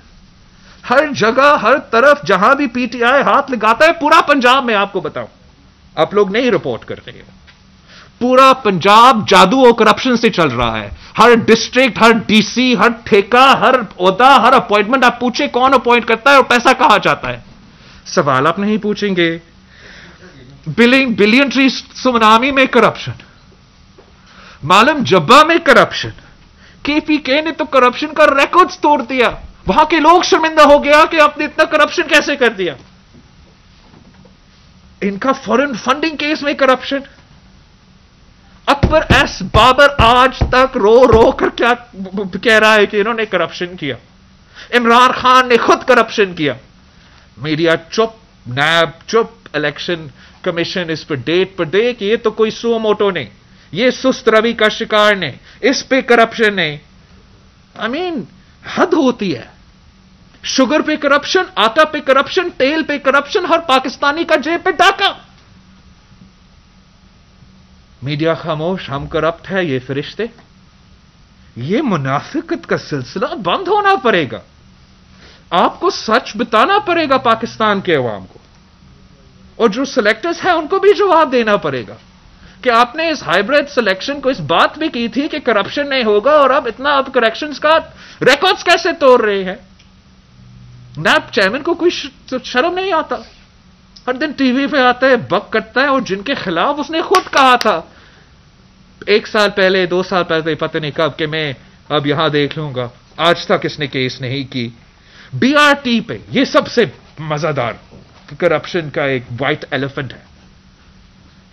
ہر جگہ ہر طرف جہاں بھی پی ٹی آئی ہاتھ لگاتا ہے. پورا پنجاب میں آپ کو بتاؤں, آپ لوگ نہیں رپورٹ کر رہے ہو, پورا پنجاب جادو اور کرپشن سے چل رہا ہے. ہر ڈسٹرکٹ, ہر ڈی سی, ہر ٹھیکہ, ہر عہدہ, ہر اپوائنٹمنٹ آپ پوچھیں کون اپوائنٹ کرتا ہے اور پیسہ کہاں جاتا ہے. سوال آپ نہیں پوچھیں گے. بلینٹری سونامی میں کرپشن, معلوم جبا میں کرپشن, کے پی کے نے تو کرپشن کا ریکارڈ توڑ دیا. وہاں کے لوگ شرمندہ ہو گیا کہ آپ نے اتنا کرپشن کیسے کر دیا. ان کا فورن فنڈنگ کیس میں کرپشن. اکبر ایس بابر آج تک رو رو کر کیا کہہ رہا ہے کہ انہوں نے کرپشن کیا. عمران خان نے خود کرپشن کیا. میڈیا چپ, نیب چپ, الیکشن کمیشن اس پر ڈیٹ پر دے کہ یہ تو کوئی سو موٹو نہیں, یہ سست روی کا شکار نہیں, اس پہ کرپشن نہیں. حد ہوتی ہے. شوگر پہ کرپشن, آٹا پہ کرپشن, تیل پہ کرپشن, ہر پاکستانی کا جیب پہ ڈاکہ. میڈیا خاموش, ہم کرپٹ ہے یہ فرشتے. یہ منافقت کا سلسلہ بند ہونا پڑے گا. آپ کو سچ بتانا پڑے گا پاکستان کے عوام کو, اور جو سلیکٹرز ہیں ان کو بھی جواب دینا پڑے گا کہ آپ نے اس ہائیبریڈ سلیکشن کو اس بات بھی کی تھی کہ کرپشن نہیں ہوگا, اور اب اتنا اب کریکشنز کا ریکارڈز کیسے توڑ رہے ہیں. نیب چیئرمین کو کوئی شرم نہیں آتا, ہر دن ٹی وی پہ آتا ہے, بک کرتا ہے, اور جن کے خلاف اس نے خود کہا تھا 1 سال پہلے 2 سال پہلے پتہ نہیں کب کہ میں اب یہاں دیکھ لوں گا, آج تک اس نے کیس نہیں کی. بی آر ٹی پہ یہ سب سے مزیدار کرپشن کا ایک وائٹ ایلیفنٹ ہے.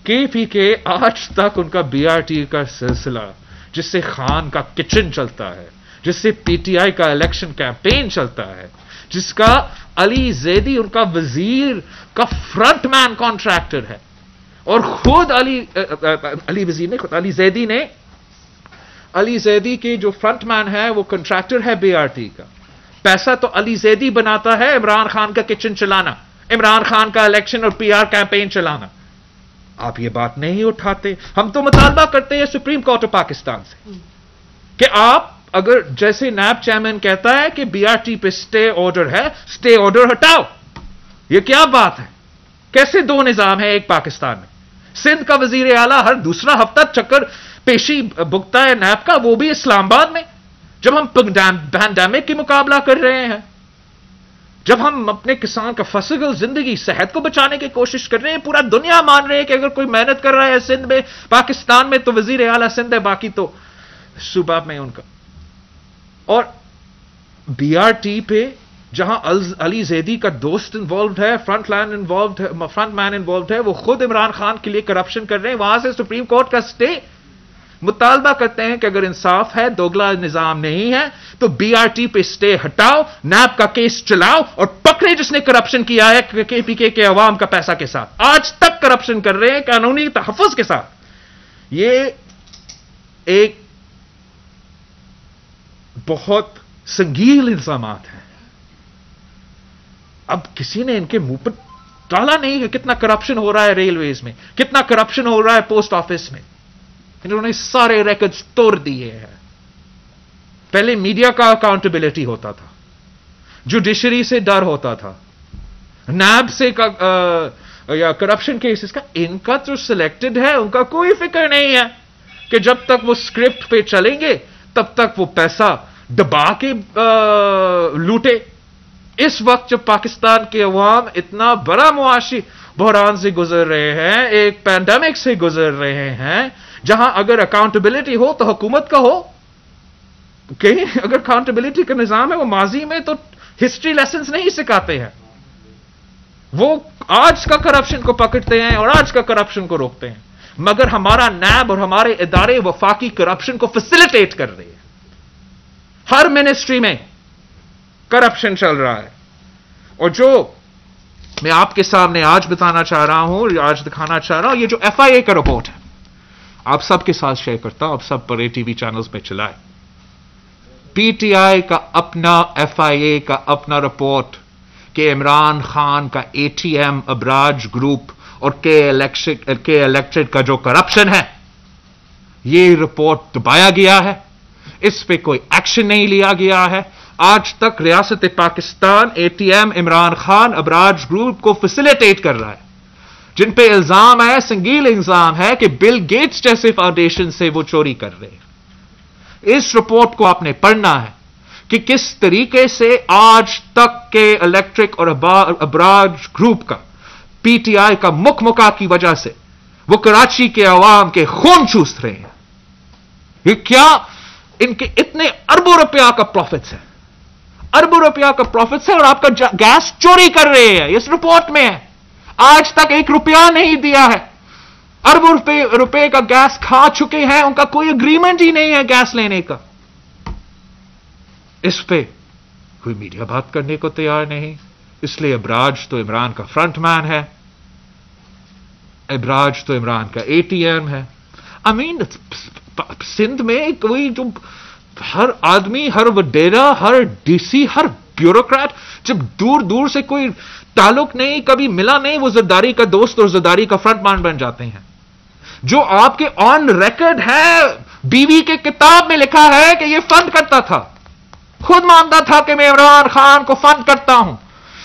کے پی کے آج تک ان کا بی آر ٹی کا سلسلہ, جس سے خان کا کچن چلتا ہے, جس سے پی ٹی آئی کا الیکشن کیمپین چلتا ہے, جس کا علی زیدی ان کا وزیر کا فرنٹ مین کانٹریکٹر ہے, اور خود علی زیدی کے جو فرنٹ مین ہے وہ کنٹریکٹر ہے بی آر ٹی کا. پیسہ تو علی زیدی بناتا ہے عمران خان کا کچن چلانا, عمران خان کا الیکشن اور پی آر کیمپین چلانا. آپ یہ بات نہیں اٹھاتے. ہم تو مطالبہ کرتے ہیں سپریم کورٹ آف پاکستان سے کہ آپ اگر جیسے نیب چیئرمین کہتا ہے کہ بی آر ٹی پہ سٹے آرڈر ہے, سٹے آرڈر ہٹاؤ. یہ کیا بات ہے؟ کیسے دو نظام ہے ایک پاکستان میں؟ سندھ کا وزیر اعلیٰ ہر دوسرا ہفتہ چکر پیشی بکتا ہے نیب کا، وہ بھی اسلام آباد میں، جب ہم پینڈیمک کی مقابلہ کر رہے ہیں، جب ہم اپنے کسان کا فصل زندگی صحت کو بچانے کی کوشش کر رہے ہیں. پورا دنیا مان رہے ہیں کہ اگر کوئی محنت کر رہا ہے سندھ میں پاکستان میں تو وزیر اعلیٰ سندھ ہے، باقی تو صوبہ میں ان کا. اور بی آر ٹی پہ جہاں علی زیدی کا دوست انوالوڈ ہے، فرنٹ مین انوالوڈ ہے، وہ خود عمران خان کے لیے کرپشن کر رہے ہیں. وہاں سے سپریم کورٹ کا اسٹے مطالبہ کرتے ہیں کہ اگر انصاف ہے، دوگلا نظام نہیں ہے تو بی آر ٹی پہ اسٹے ہٹاؤ، نیب کا کیس چلاؤ اور پکڑے جس نے کرپشن کیا ہے کے پی کے عوام کا پیسہ کے ساتھ. آج تک کرپشن کر رہے ہیں قانونی تحفظ کے ساتھ. یہ ایک بہت سنگین الزامات ہیں. اب کسی نے ان کے منہ پر ڈالا نہیں ہے کتنا کرپشن ہو رہا ہے ریلویز میں، کتنا کرپشن ہو رہا ہے پوسٹ آفس میں. انہوں نے سارے ریکارڈز توڑ دیے ہیں. پہلے میڈیا کا اکاؤنٹیبلٹی ہوتا تھا، جوڈیشری سے ڈر ہوتا تھا، نیب سے یا کرپشن کیسز کا. ان کا جو سلیکٹڈ ہے ان کا کوئی فکر نہیں ہے کہ جب تک وہ اسکرپٹ پہ چلیں گے تب تک وہ پیسہ دبا کے لوٹے. اس وقت جب پاکستان کے عوام اتنا بڑا معاشی بحران سے گزر رہے ہیں، ایک پینڈیمک سے گزر رہے ہیں، جہاں اگر اکاؤنٹیبلٹی ہو تو حکومت کا ہو. کہیں اگر اکاؤنٹیبلٹی کا نظام ہے، وہ ماضی میں تو ہسٹری لیسنز نہیں سکھاتے ہیں. وہ آج کا کرپشن کو پکڑتے ہیں اور آج کا کرپشن کو روکتے ہیں. مگر ہمارا نیب اور ہمارے ادارے وفاقی کرپشن کو فیسیلیٹیٹ کر رہے ہیں. ہر منسٹری میں کرپشن چل رہا ہے. اور جو میں آپ کے سامنے آج بتانا چاہ رہا ہوں، آج دکھانا چاہ رہا ہوں، یہ جو ایف آئی اے کا رپورٹ ہے، آپ سب کے ساتھ شیئر کرتا ہوں. آپ سب بڑے ٹی وی چینلز پہ چلائے. پی ٹی آئی کا اپنا ایف آئی اے کا اپنا رپورٹ کہ عمران خان کا A T M Abraaj group اور کے الیکٹرک کا جو کرپشن ہے، یہ رپورٹ دبایا گیا ہے. اس پہ کوئی ایکشن نہیں لیا گیا ہے. آج تک ریاست Pakistan A T M Imran Khan Abraaj group کو فیسیلیٹیٹ کر رہا ہے، جن پہ الزام ہے، سنگین الزام ہے کہ بل گیٹس جیسے فاؤنڈیشن سے وہ چوری کر رہے ہیں. اس رپورٹ کو آپ نے پڑھنا ہے کہ کس طریقے سے آج تک کے الیکٹرک اور ابراج گروپ کا پی ٹی آئی کا مکا کی وجہ سے وہ کراچی کے عوام کے خون چوس رہے ہیں. یہ کیا ان کے اتنے اربوں روپیہ کا پروفٹس ہے، اربوں روپیہ کا پروفٹس ہے، اور آپ کا گیس چوری کر رہے ہیں. اس رپورٹ میں ہے. آج تک 1 روپیہ نہیں دیا ہے. اربوں روپے کا گیس کھا چکے ہیں، ان کا کوئی اگریمنٹ ہی نہیں ہے گیس لینے کا. اس پہ کوئی میڈیا بات کرنے کو تیار نہیں. اس لیے ابراج تو عمران کا فرنٹ مین ہے، ابراج تو عمران کا اے ٹی ایم ہے. سندھ میں کوئی جو ہر آدمی، ہر وڈیرا، ہر ڈی سی، ہر بیوروکریٹ جب دور دور سے کوئی تعلق نہیں، کبھی ملا نہیں، وہ زرداری کا دوست اور زرداری کا فرنٹ مین بن جاتے ہیں. جو آپ کے آن ریکارڈ ہے، بیوی کے کتاب میں لکھا ہے کہ یہ فنڈ کرتا تھا، خود مانتا تھا کہ میں عمران خان کو فنڈ کرتا ہوں.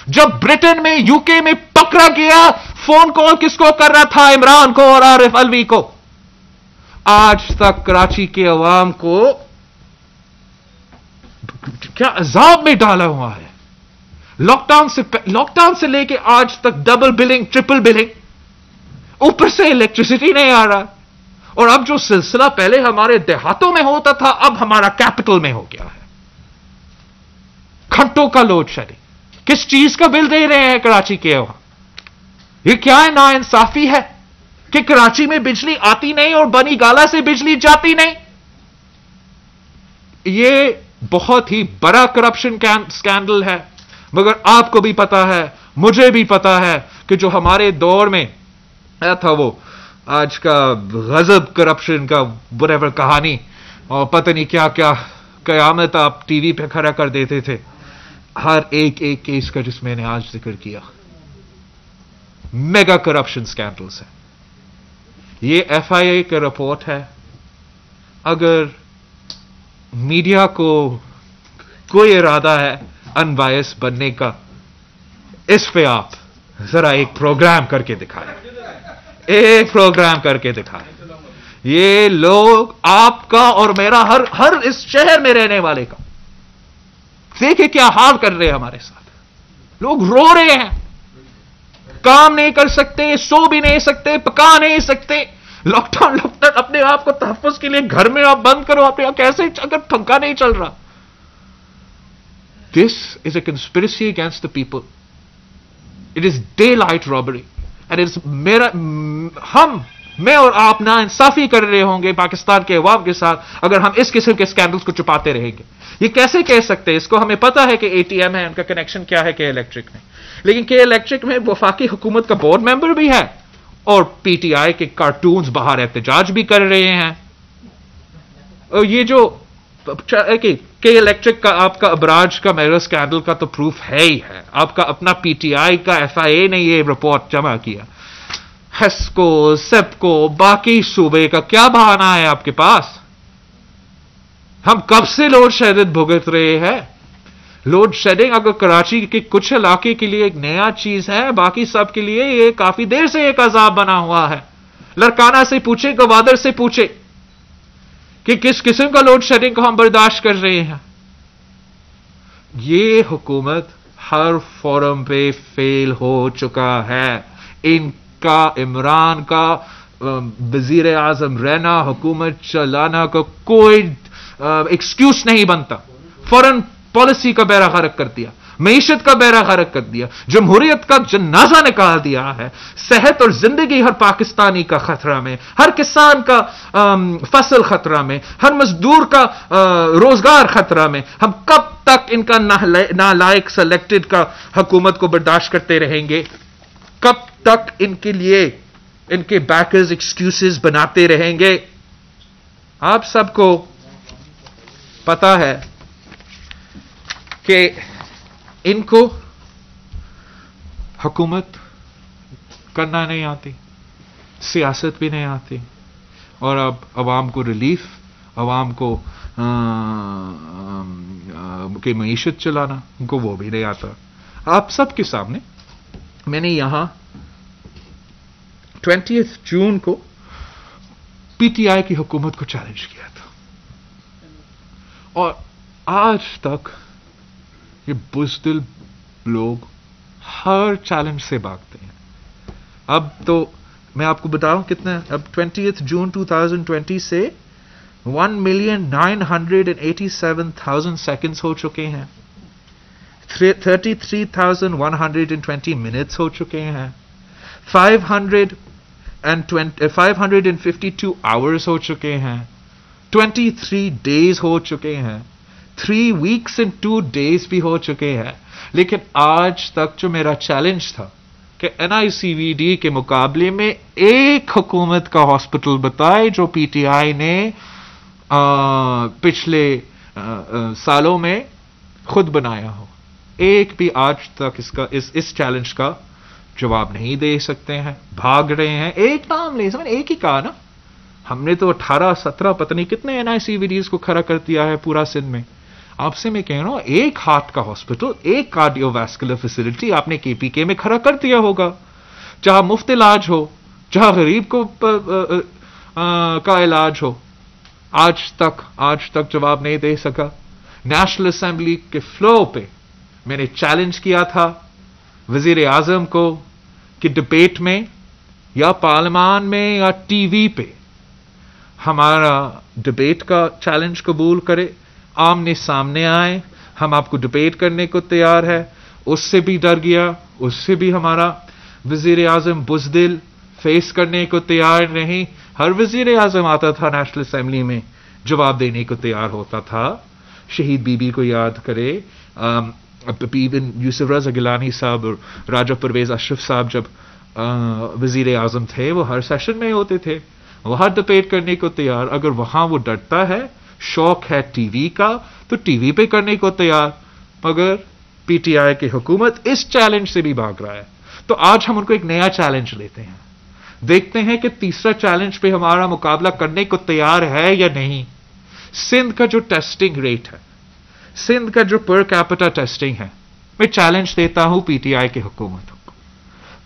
جب برٹن میں، یو کے میں پکڑا گیا، فون کال کس کو کر رہا تھا؟ عمران کو اور عارف الوی کو. آج تک کراچی کے عوام کو کیا عذاب میں ڈالا ہوا ہے. لاک ڈاؤن سے لے کے آج تک ڈبل بلنگ، ٹرپل بلنگ، اوپر سے الیکٹریسٹی نہیں آ رہا. اور اب جو سلسلہ پہلے ہمارے دیہاتوں میں ہوتا تھا، اب ہمارا کیپٹل میں ہو گیا ہے. گھنٹوں کا لوڈ شیڈنگ. کس چیز کا بل دے رہے ہیں کراچی کے عوام؟ یہ کیا ہے؟ ناانصافی ہے کہ کراچی میں بجلی آتی نہیں اور بنی گالا سے بجلی جاتی نہیں. یہ بہت ہی بڑا کرپشن سکینڈل ہے. مگر آپ کو بھی پتا ہے، مجھے بھی پتا ہے کہ جو ہمارے دور میں آیا تھا، وہ آج کا غضب کرپشن کا whatever کہانی، اور پتہ نہیں کیا کیا قیامت آپ ٹی وی پہ کھڑا کر دیتے تھے. ہر ایک کیس کا جس میں نے آج ذکر کیا، میگا کرپشن سکینڈلز ہے. یہ ایف آئی اے کا رپورٹ ہے. اگر میڈیا کو کوئی ارادہ ہے ان بائس بننے کا، اس پہ آپ ذرا ایک پروگرام کر کے دکھائے, ایک پروگرام کر کے دکھائے. یہ لوگ آپ کا اور میرا ہر اس شہر میں رہنے والے کا دیکھیں کیا حال کر رہے ہیں ہمارے ساتھ. لوگ رو رہے ہیں, کام نہیں کر سکتے, سو بھی نہیں سکتے, پکا نہیں سکتے. لاک ڈاؤن اپنے آپ کو تحفظ کے لیے گھر میں آپ بند کرو, آپ کیسے اگر پنکھا نہیں چل رہا. This is a conspiracy against the people. It is daylight robbery and میں اور آپ نا انصافی کر رہے ہوں گے پاکستان کے عوام کے ساتھ اگر ہم اس قسم کے اسکینڈلز کو چھپاتے رہیں گے. یہ کیسے کہہ سکتے ہیں؟ اس کو ہمیں پتا ہے کہ اے ٹی ایم ہے, ان کا کنیکشن کیا ہے کے الیکٹرک میں, لیکن کے الیکٹرک میں وفاقی حکومت کا بورڈ ممبر بھی ہے اور پی ٹی آئی کے کارٹونز باہر احتجاج بھی کر رہے ہیں. اور یہ جو کے الیکٹرک کا آپ کا ابراج کا میرر اسکینڈل کا تو پروف ہے ہی ہے. آپ کا اپنا پی ٹی آئی کا ایف آئی اے نے یہ رپورٹ جمع کیا. ہیسکو, سیپکو, باقی صوبے کا کیا بہانہ ہے آپ کے پاس؟ ہم کب سے لوڈ شیڈنگ بھگت رہے ہیں. لوڈ شیڈنگ اگر کراچی کے کچھ علاقے کے لیے ایک نیا چیز ہے, باقی سب کے لیے یہ کافی دیر سے ایک عذاب بنا ہوا ہے. لڑکانہ سے پوچھے, گوادر سے پوچھے کہ کس قسم کا لوڈ شیڈنگ کو ہم برداشت کر رہے ہیں. یہ حکومت ہر فورم پہ فیل ہو چکا ہے. ان کا عمران کا وزیر اعظم رہنا, حکومت چلانا کا کوئی ایکسکیوز نہیں بنتا. فورن پالیسی کا بیڑا غرق کر دیا, معیشت کا بیڑا غرق کر دیا, جمہوریت کا جنازہ نکال دیا ہے. صحت اور زندگی ہر پاکستانی کا خطرہ میں, ہر کسان کا فصل خطرہ میں, ہر مزدور کا روزگار خطرہ میں. ہم کب تک ان کا نالائق سلیکٹڈ کا حکومت کو برداشت کرتے رہیں گے؟ کب تک ان کے لیے ان کے بیکرز ایکسکیوزز بناتے رہیں گے؟ آپ سب کو پتا ہے کہ ان کو حکومت کرنا نہیں آتی, سیاست بھی نہیں آتی, اور اب عوام کو ریلیف, عوام کو کی معیشت چلانا ان کو وہ بھی نہیں آتا. آپ سب کے سامنے میں نے یہاں 20 جون کو پی ٹی آئی کی حکومت کو چیلنج کیا تھا, اور آج تک یہ بزدل لوگ ہر چیلنج سے بھاگتے ہیں. اب تو میں آپ کو بتاؤں کتنا, اب 20 جون 2020 سے 1,987,000 سیکنڈز ہو چکے ہیں, 33,120 منٹس ہو چکے ہیں, 552 آورز ہو چکے ہیں, 23 ڈیز ہو چکے ہیں, 3 weeks and 2 days بھی ہو چکے ہیں. لیکن آج تک جو میرا چیلنج تھا کہ این آئی سی وی ڈی کے مقابلے میں ایک حکومت کا ہاسپٹل بتائے جو پی ٹی آئی نے پچھلے سالوں میں خود بنایا ہو, ایک بھی آج تک اس چیلنج کا جواب نہیں دے سکتے ہیں. بھاگ رہے ہیں. ایک نام لے سمجھ, ایک ہی کہا نا, ہم نے تو 18-17 پتہ نہیں کتنے این آئی سی وی ڈیز کو کھڑا کر دیا ہے پورا سندھ میں. آپ سے میں کہہ رہا ہوں, ایک ہارٹ کا ہاسپٹل, ایک کارڈیو ویسکولر فیسلٹی آپ نے کے پی کے میں کھڑا کر دیا ہوگا, جہاں مفت علاج ہو, جہاں غریب کو کا علاج ہو. آج تک جواب نہیں دے سکا. نیشنل اسمبلی کے فلور پہ میں نے چیلنج کیا تھا وزیر اعظم کو کہ ڈبیٹ میں یا پارلیمان میں یا ٹی وی پہ ہمارا ڈبیٹ کا چیلنج قبول کرے, آمنے سامنے آئے, ہم آپ کو ڈبیٹ کرنے کو تیار ہے. اس سے بھی ڈر گیا, اس سے بھی ہمارا وزیر اعظم بزدل فیس کرنے کو تیار نہیں. ہر وزیر اعظم آتا تھا نیشنل اسمبلی میں جواب دینے کو تیار ہوتا تھا. شہید بی بی کو یاد کرے, یوسف رضا گیلانی صاحب اور راجہ پرویز اشرف صاحب جب وزیر اعظم تھے وہ ہر سیشن میں ہوتے تھے, وہاں ڈبیٹ کرنے کو تیار. اگر وہاں وہ ڈرتا ہے, شوق ہے ٹی وی کا, تو ٹی وی پہ کرنے کو تیار. مگر پی ٹی آئی کی حکومت اس چیلنج سے بھی بھاگ رہا ہے. تو آج ہم ان کو ایک نیا چیلنج لیتے ہیں, دیکھتے ہیں کہ تیسرا چیلنج پہ ہمارا مقابلہ کرنے کو تیار ہے یا نہیں. سندھ کا جو ٹیسٹنگ ریٹ ہے, سندھ کا جو پر کیپٹا ٹیسٹنگ ہے, میں چیلنج دیتا ہوں پی ٹی آئی کی حکومت کو.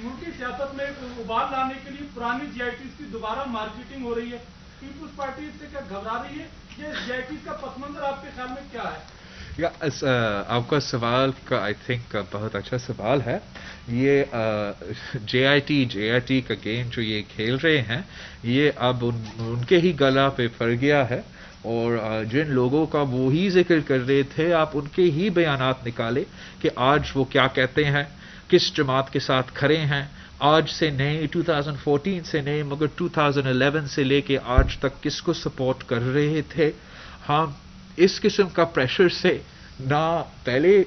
ملکی سیاست میں ابال لانے کے لیے پرانی جی آئی ٹیز کی دوبارہ مارکیٹنگ ہو رہی ہے. پیپلز پارٹی اس سے کیا گھبرا رہی ہے؟ یہ جی آئی ٹیز کا پس منظر آپ کے خیال میں کیا ہے؟ آپ کا سوال کا آئی تھنک بہت اچھا سوال ہے. یہ جے آئی ٹی کا گیم جو یہ کھیل رہے ہیں یہ اب ان کے ہی گلا پہ پڑ گیا ہے. اور جن لوگوں کا وہی ذکر کر رہے تھے آپ ان کے ہی بیانات نکالے کہ آج وہ کیا کہتے ہیں, کس جماعت کے ساتھ کھڑے ہیں. آج سے نئے 2014 سے نئے مگر 2011 سے لے کے آج تک کس کو سپورٹ کر رہے تھے. ہم اس قسم کا پریشر سے نہ پہلے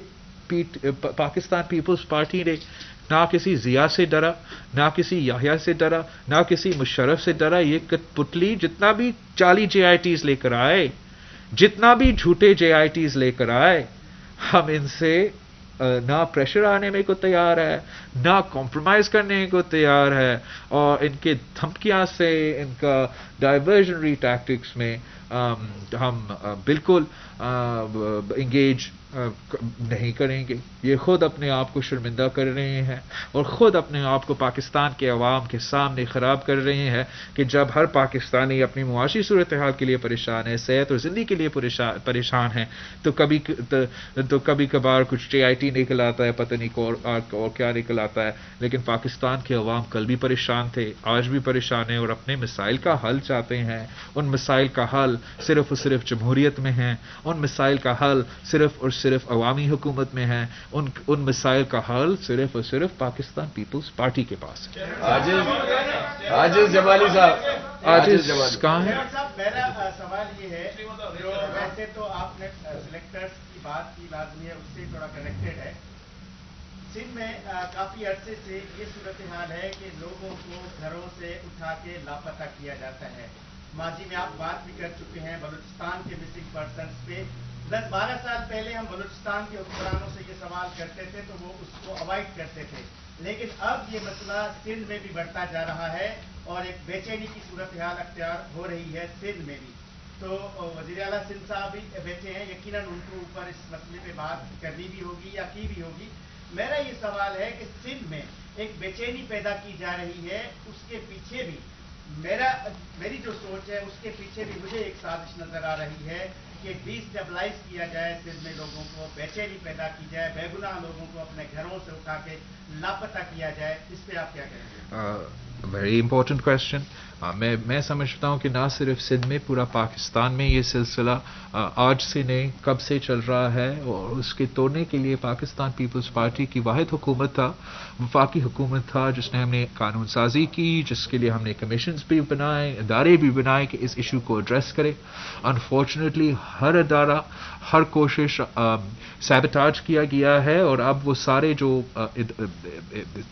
پاکستان پیپلز پارٹی نے نہ کسی ضیاء سے ڈرا, نہ کسی یحییٰ سے ڈرا, نہ کسی مشرف سے ڈرا. یہ پتلی جتنا بھی 40 جے آئی ٹیز لے کر آئے, جتنا بھی جھوٹے جے آئی ٹیز لے کر آئے, ہم ان سے نہ پریشر آنے میں کو تیار ہے, نہ کمپرومائز کرنے کو تیار ہے. اور ان کے دھمکیاں سے, ان کا ڈائیورژنری ٹیکٹکس میں ہم بالکل انگیج نہیں کریں گے. یہ خود اپنے آپ کو شرمندہ کر رہے ہیں اور خود اپنے آپ کو پاکستان کے عوام کے سامنے خراب کر رہے ہیں کہ جب ہر پاکستانی اپنی معاشی صورتحال کے لیے پریشان ہے, صحت اور زندگی کے لیے پریشان ہے, تو کبھی کبھار کچھ جے آئی ٹی نکل آتا ہے, پتہ نہیں اور کیا نکل آتا ہے. لیکن پاکستان کے عوام کل بھی پریشان تھے, آج بھی پریشان ہیں اور اپنے مسائل کا حل چاہتے ہیں. ان مسائل کا حل صرف اور صرف جمہوریت میں ہے, ان مسائل کا حل صرف اور صرف عوامی حکومت میں ہے, ان مسائل کا حل صرف اور صرف پاکستان پیپلز پارٹی کے پاس ہے. عاجز جمالی صاحب, عاجز کہاں ہے؟ میرا سوال یہ ہے, جو ویسے تو آپ نے سلیکٹرز کی بات کی, لازمی ہے, اس سے تھوڑا کنیکٹڈ ہے. سندھ میں کافی عرصے سے یہ صورتحال ہے کہ لوگوں کو گھروں سے اٹھا کے لاپتہ کیا جاتا ہے. ماضی میں آپ بات بھی کر چکے ہیں بلوچستان کے مسنگ پرسنس پہ. 10-12 سال پہلے ہم بلوچستان کے حکمرانوں سے یہ سوال کرتے تھے تو وہ اس کو اوائڈ کرتے تھے, لیکن اب یہ مسئلہ سندھ میں بھی بڑھتا جا رہا ہے اور ایک بے چینی کی صورتحال اختیار ہو رہی ہے سندھ میں بھی. تو وزیر اعلیٰ سندھ صاحب بھی بیٹھے ہیں, یقیناً ان کو اوپر اس مسئلے پہ بات کرنی بھی ہوگی یا کی بھی ہوگی. میرا یہ سوال ہے کہ سندھ میں ایک بے چینی پیدا کی جا رہی ہے, اس کے پیچھے بھی میری جو سوچ ہے اس کے پیچھے بھی مجھے ایک سازش نظر آ رہی ہے کہ ڈیسٹیبلائز کیا جائے سندھ میں, لوگوں کو بے چینی پیدا کی جائے, بے گناہ لوگوں کو اپنے گھروں سے اٹھا کے لاپتہ کیا جائے. اس پہ آپ کیا کہیں گے؟ Very important question. میں سمجھتا ہوں کہ نہ صرف سندھ میں, پورا پاکستان میں یہ سلسلہ آج سے نہیں کب سے چل رہا ہے. اور اس کے توڑنے کے لیے پاکستان پیپلز پارٹی کی واحد حکومت تھا, وفاقی حکومت تھا, جس نے ہم نے قانون سازی کی, جس کے لیے ہم نے کمیشنز بھی بنائے, ادارے بھی بنائے کہ اس ایشو کو ایڈریس کرے. انفارچونیٹلی ہر ادارہ, ہر کوشش سیبوٹاج کیا گیا ہے اور اب وہ سارے جو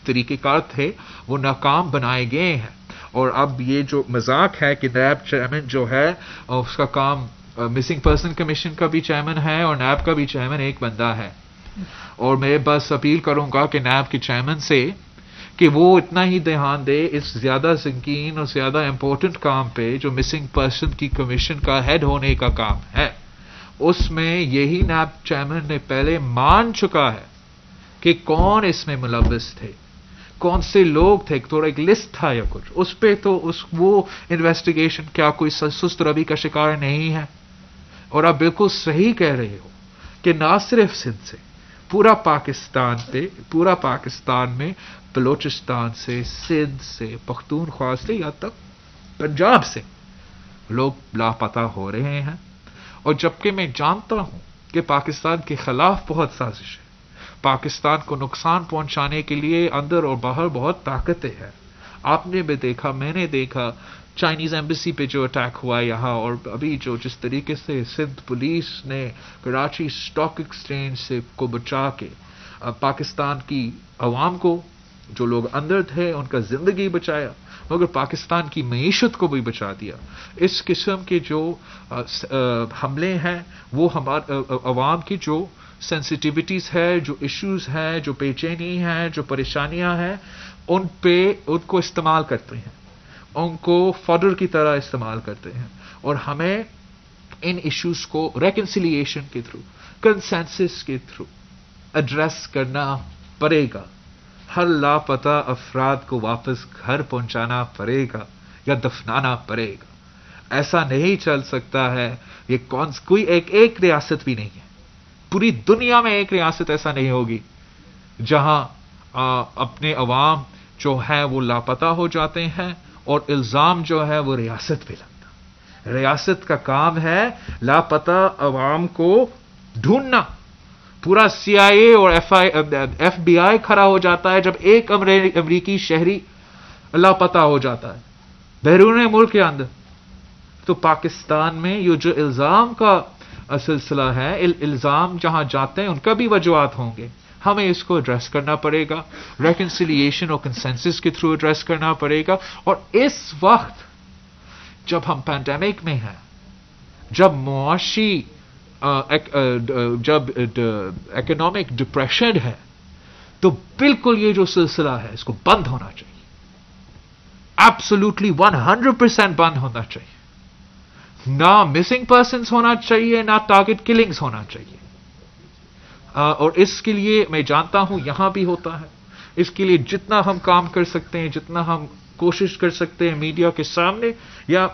طریقہ کار تھے وہ ناکام بنائے گئے ہیں. اور اب یہ جو مذاق ہے کہ نیب چیئرمین جو ہے اس کا کام مسنگ پرسن کمیشن کا بھی چیئرمین ہے اور نیب کا بھی چیئرمین ایک بندہ ہے. اور میں بس اپیل کروں گا کہ نیب کے چیئرمین سے کہ وہ اتنا ہی دھیان دے اس زیادہ سنگین اور زیادہ امپورٹنٹ کام پہ جو مسنگ پرسن کی کمیشن کا ہیڈ ہونے کا کام ہے. اس میں یہی نیب چیئرمین نے پہلے مان چکا ہے کہ کون اس میں ملوث تھے, کون سے لوگ تھے, تھوڑا ایک لسٹ تھا یا کچھ, اس پہ تو وہ انویسٹیگیشن کیا کوئی سست روی کا شکار نہیں ہے. اور آپ بالکل صحیح کہہ رہے ہو کہ نہ صرف سندھ سے, پورا پاکستان میں بلوچستان سے, سندھ سے, پختونخوا سے یا تک پنجاب سے لوگ لاپتہ ہو رہے ہیں. اور جبکہ میں جانتا ہوں کہ پاکستان کے خلاف بہت سازش ہے, پاکستان کو نقصان پہنچانے کے لیے اندر اور باہر بہت طاقتیں ہیں. آپ نے بھی دیکھا, میں نے دیکھا, چائنیز ایمبیسی پہ جو اٹیک ہوا یہاں, اور ابھی جس طریقے سے سندھ پولیس نے کراچی اسٹاک ایکسچینج سے کو بچا کے پاکستان کی عوام کو, جو لوگ اندر تھے ان کا زندگی بچایا, مگر پاکستان کی معیشت کو بھی بچا دیا. اس قسم کے جو حملے ہیں وہ ہمارے عوام کی جو سینسٹیوٹیز ہے, جو ایشوز ہیں, جو بے چینی ہیں, جو پریشانیاں ہیں, ان کو استعمال کرتے ہیں, ان کو فڈر کی طرح استعمال کرتے ہیں. اور ہمیں ان ایشوز کو ریکنسیلیشن کے تھرو, کنسنسس کے تھرو ایڈریس کرنا پڑے گا. ہر لاپتہ افراد کو واپس گھر پہنچانا پڑے گا یا دفنانا پڑے گا. ایسا نہیں چل سکتا ہے. یہ کوئی ایک ریاست بھی نہیں ہے, پوری دنیا میں ایک ریاست ایسا نہیں ہوگی جہاں اپنے عوام جو ہے وہ لاپتہ ہو جاتے ہیں اور الزام جو ہے وہ ریاست پہ لگتا. ریاست کا کام ہے لاپتہ عوام کو ڈھونڈنا. پورا CIA اور FBI کھڑا ہو جاتا ہے جب ایک امریکی شہری لاپتہ ہو جاتا ہے بیرون ملک کے اندر. تو پاکستان میں یہ جو الزام کا سلسلہ ہے, الزام جہاں جاتے ہیں ان کا بھی وجوہات ہوں گے. ہمیں اس کو ایڈریس کرنا پڑے گا, ریکنسیلیشن اور کنسنسس کے تھرو ایڈریس کرنا پڑے گا. اور اس وقت جب ہم پینڈیمک میں ہیں, جب معاشی جب اکنامک ڈپریشن ہے, تو بالکل یہ جو سلسلہ ہے اس کو بند ہونا چاہیے. ایبسولوٹلی 100% بند ہونا چاہیے. نہ مسنگ پرسنس ہونا چاہیے, نہ ٹارگٹ کلنگز ہونا چاہیے. اور اس کے لیے میں جانتا ہوں یہاں بھی ہوتا ہے. اس کے لیے جتنا ہم کام کر سکتے ہیں, جتنا ہم کوشش کر سکتے ہیں میڈیا کے سامنے یا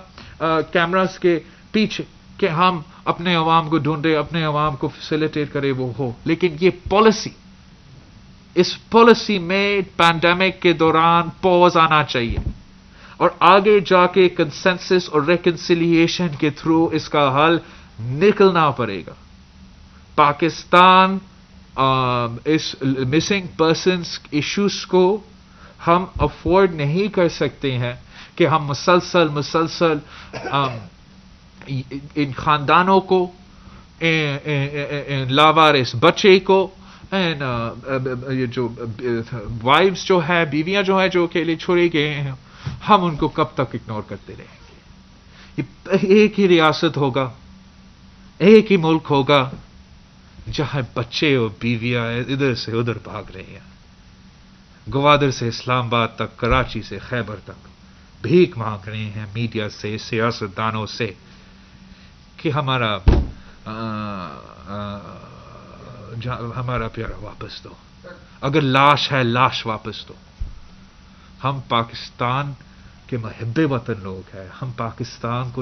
کیمراز کے پیچھے کہ ہم اپنے عوام کو ڈھونڈے, اپنے عوام کو فیسیلیٹیٹ کرے, وہ ہو. لیکن یہ پالیسی, اس پالیسی میں پینڈیمک کے دوران پاز آنا چاہیے اور آگے جا کے کنسنسس اور ریکنسیلیشن کے تھرو اس کا حل نکلنا پڑے گا. پاکستان اس مسنگ پرسنس ایشوز کو ہم افورڈ نہیں کر سکتے ہیں کہ ہم مسلسل ان خاندانوں کو, لاوارث بچے کو, یہ جو وائفز جو ہے, بیویاں جو ہیں جو اکیلے چھوڑے گئے ہیں, ہم ان کو کب تک اگنور کرتے رہیں گے. ایک ہی ریاست ہوگا, ایک ہی ملک ہوگا جہاں بچے اور بیویاں ادھر سے ادھر بھاگ رہے ہیں, گوادر سے اسلام آباد تک, کراچی سے خیبر تک بھیک مانگ رہے ہیں میڈیا سے, سیاستدانوں سے کہ ہمارا پیارا واپس دو. اگر لاش ہے لاش واپس دو. ہم پاکستان کے محب وطن لوگ ہیں. ہم پاکستان کو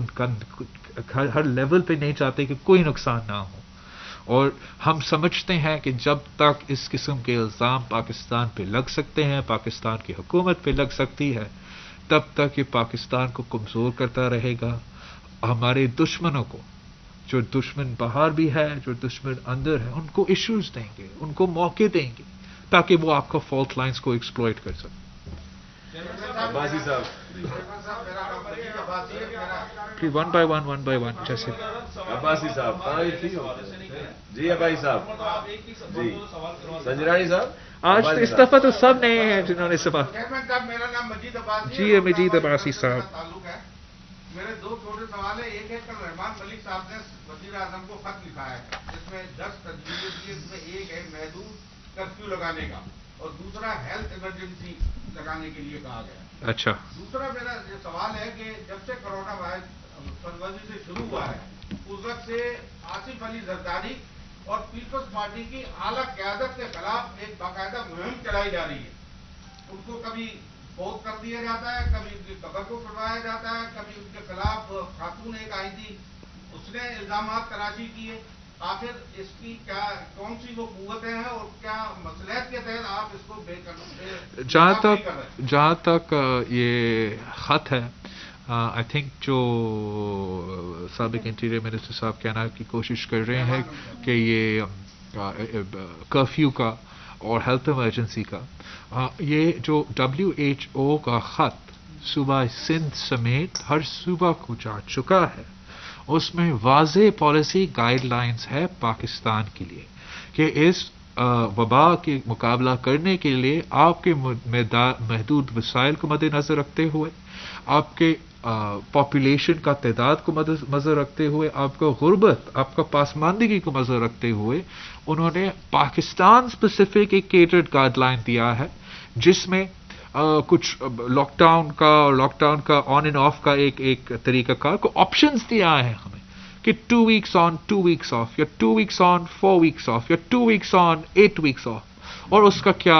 ہر لیول پہ نہیں چاہتے کہ کوئی نقصان نہ ہو. اور ہم سمجھتے ہیں کہ جب تک اس قسم کے الزام پاکستان پہ لگ سکتے ہیں, پاکستان کی حکومت پہ لگ سکتی ہے, تب تک یہ پاکستان کو کمزور کرتا رہے گا. ہمارے دشمنوں کو, جو دشمن باہر بھی ہے, جو دشمن اندر ہے, ان کو ایشوز دیں گے, ان کو موقع دیں گے تاکہ وہ آپ کا فالٹ لائنز کو ایکسپلوئٹ کر سکیں. عباسی صاحب, ون بائی ون جیسے عباسی صاحب, جی عباسی صاحب, جی سنجرانی صاحب. آج اس دفعہ تو سب نئے ہیں جنہوں نے سبق. میرا نام مجید عباسی, جی مجید عباسی صاحب. تعلق ہے. میرے دو چھوٹے سوال ہیں. ایک ہے کل رحمان ملک صاحب نے وزیر اعظم کو خط لکھا ہے جس میں 10 تجویزیں دی. اس میں ایک ہے محدود کرفیو لگانے کا اور دوسرا ہیلتھ ایمرجنسی لگانے کے لیے کہا گیا. اچھا. دوسرا میرا یہ سوال ہے کہ جب سے کرونا وائرس فروری سے شروع ہوا ہے اس وقت سے آصف علی زرداری اور پیپلز پارٹی کی اعلیٰ قیادت کے خلاف ایک باقاعدہ مہم چلائی جا رہی ہے. ان کو کبھی بہت کر دیا جاتا ہے, کبھی ان کی قبر کو کٹوایا جاتا ہے, کبھی ان کے خلاف خاتون ایک آئی تھی اس نے الزامات تراشی کیے. آخر اس کی کیا کون سی وہ قوتیں ہیں اور کیا مصلحت کے تحت آپ اس کو جہاں تک یہ خط ہے, آئی تھنک جو سابق انٹیریئر منسٹر صاحب کہنا کی کوشش کر رہے ہیں کہ یہ کرفیو کا اور ہیلتھ ایمرجنسی کا, یہ جو WHO کا خط صوبہ سندھ سمیت ہر صوبہ کو جا چکا ہے, اس میں واضح پالیسی گائیڈ لائنز ہے پاکستان کے لیے کہ اس وبا کے مقابلہ کرنے کے لیے آپ کے محدود وسائل کو مد نظر رکھتے ہوئے, آپ کے پاپولیشن کا تعداد کو مد نظر رکھتے ہوئے, آپ کا غربت, آپ کا پاسماندگی کو نظر رکھتے ہوئے انہوں نے پاکستان اسپیسیفک ایک کیٹرڈ گائیڈ لائن دیا ہے جس میں کچھ لاک ڈاؤن کا آن اینڈ آف کا ایک طریقہ کار کو آپشنز دیا ہے ہمیں کہ 2 weeks on 2 weeks off یا 2 weeks on 4 weeks off یا 2 weeks on 8 weeks off, اور اس کا کیا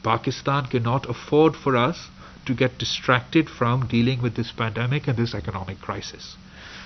Pakistan cannot afford for us to get distracted from dealing with this pandemic and this economic crisis.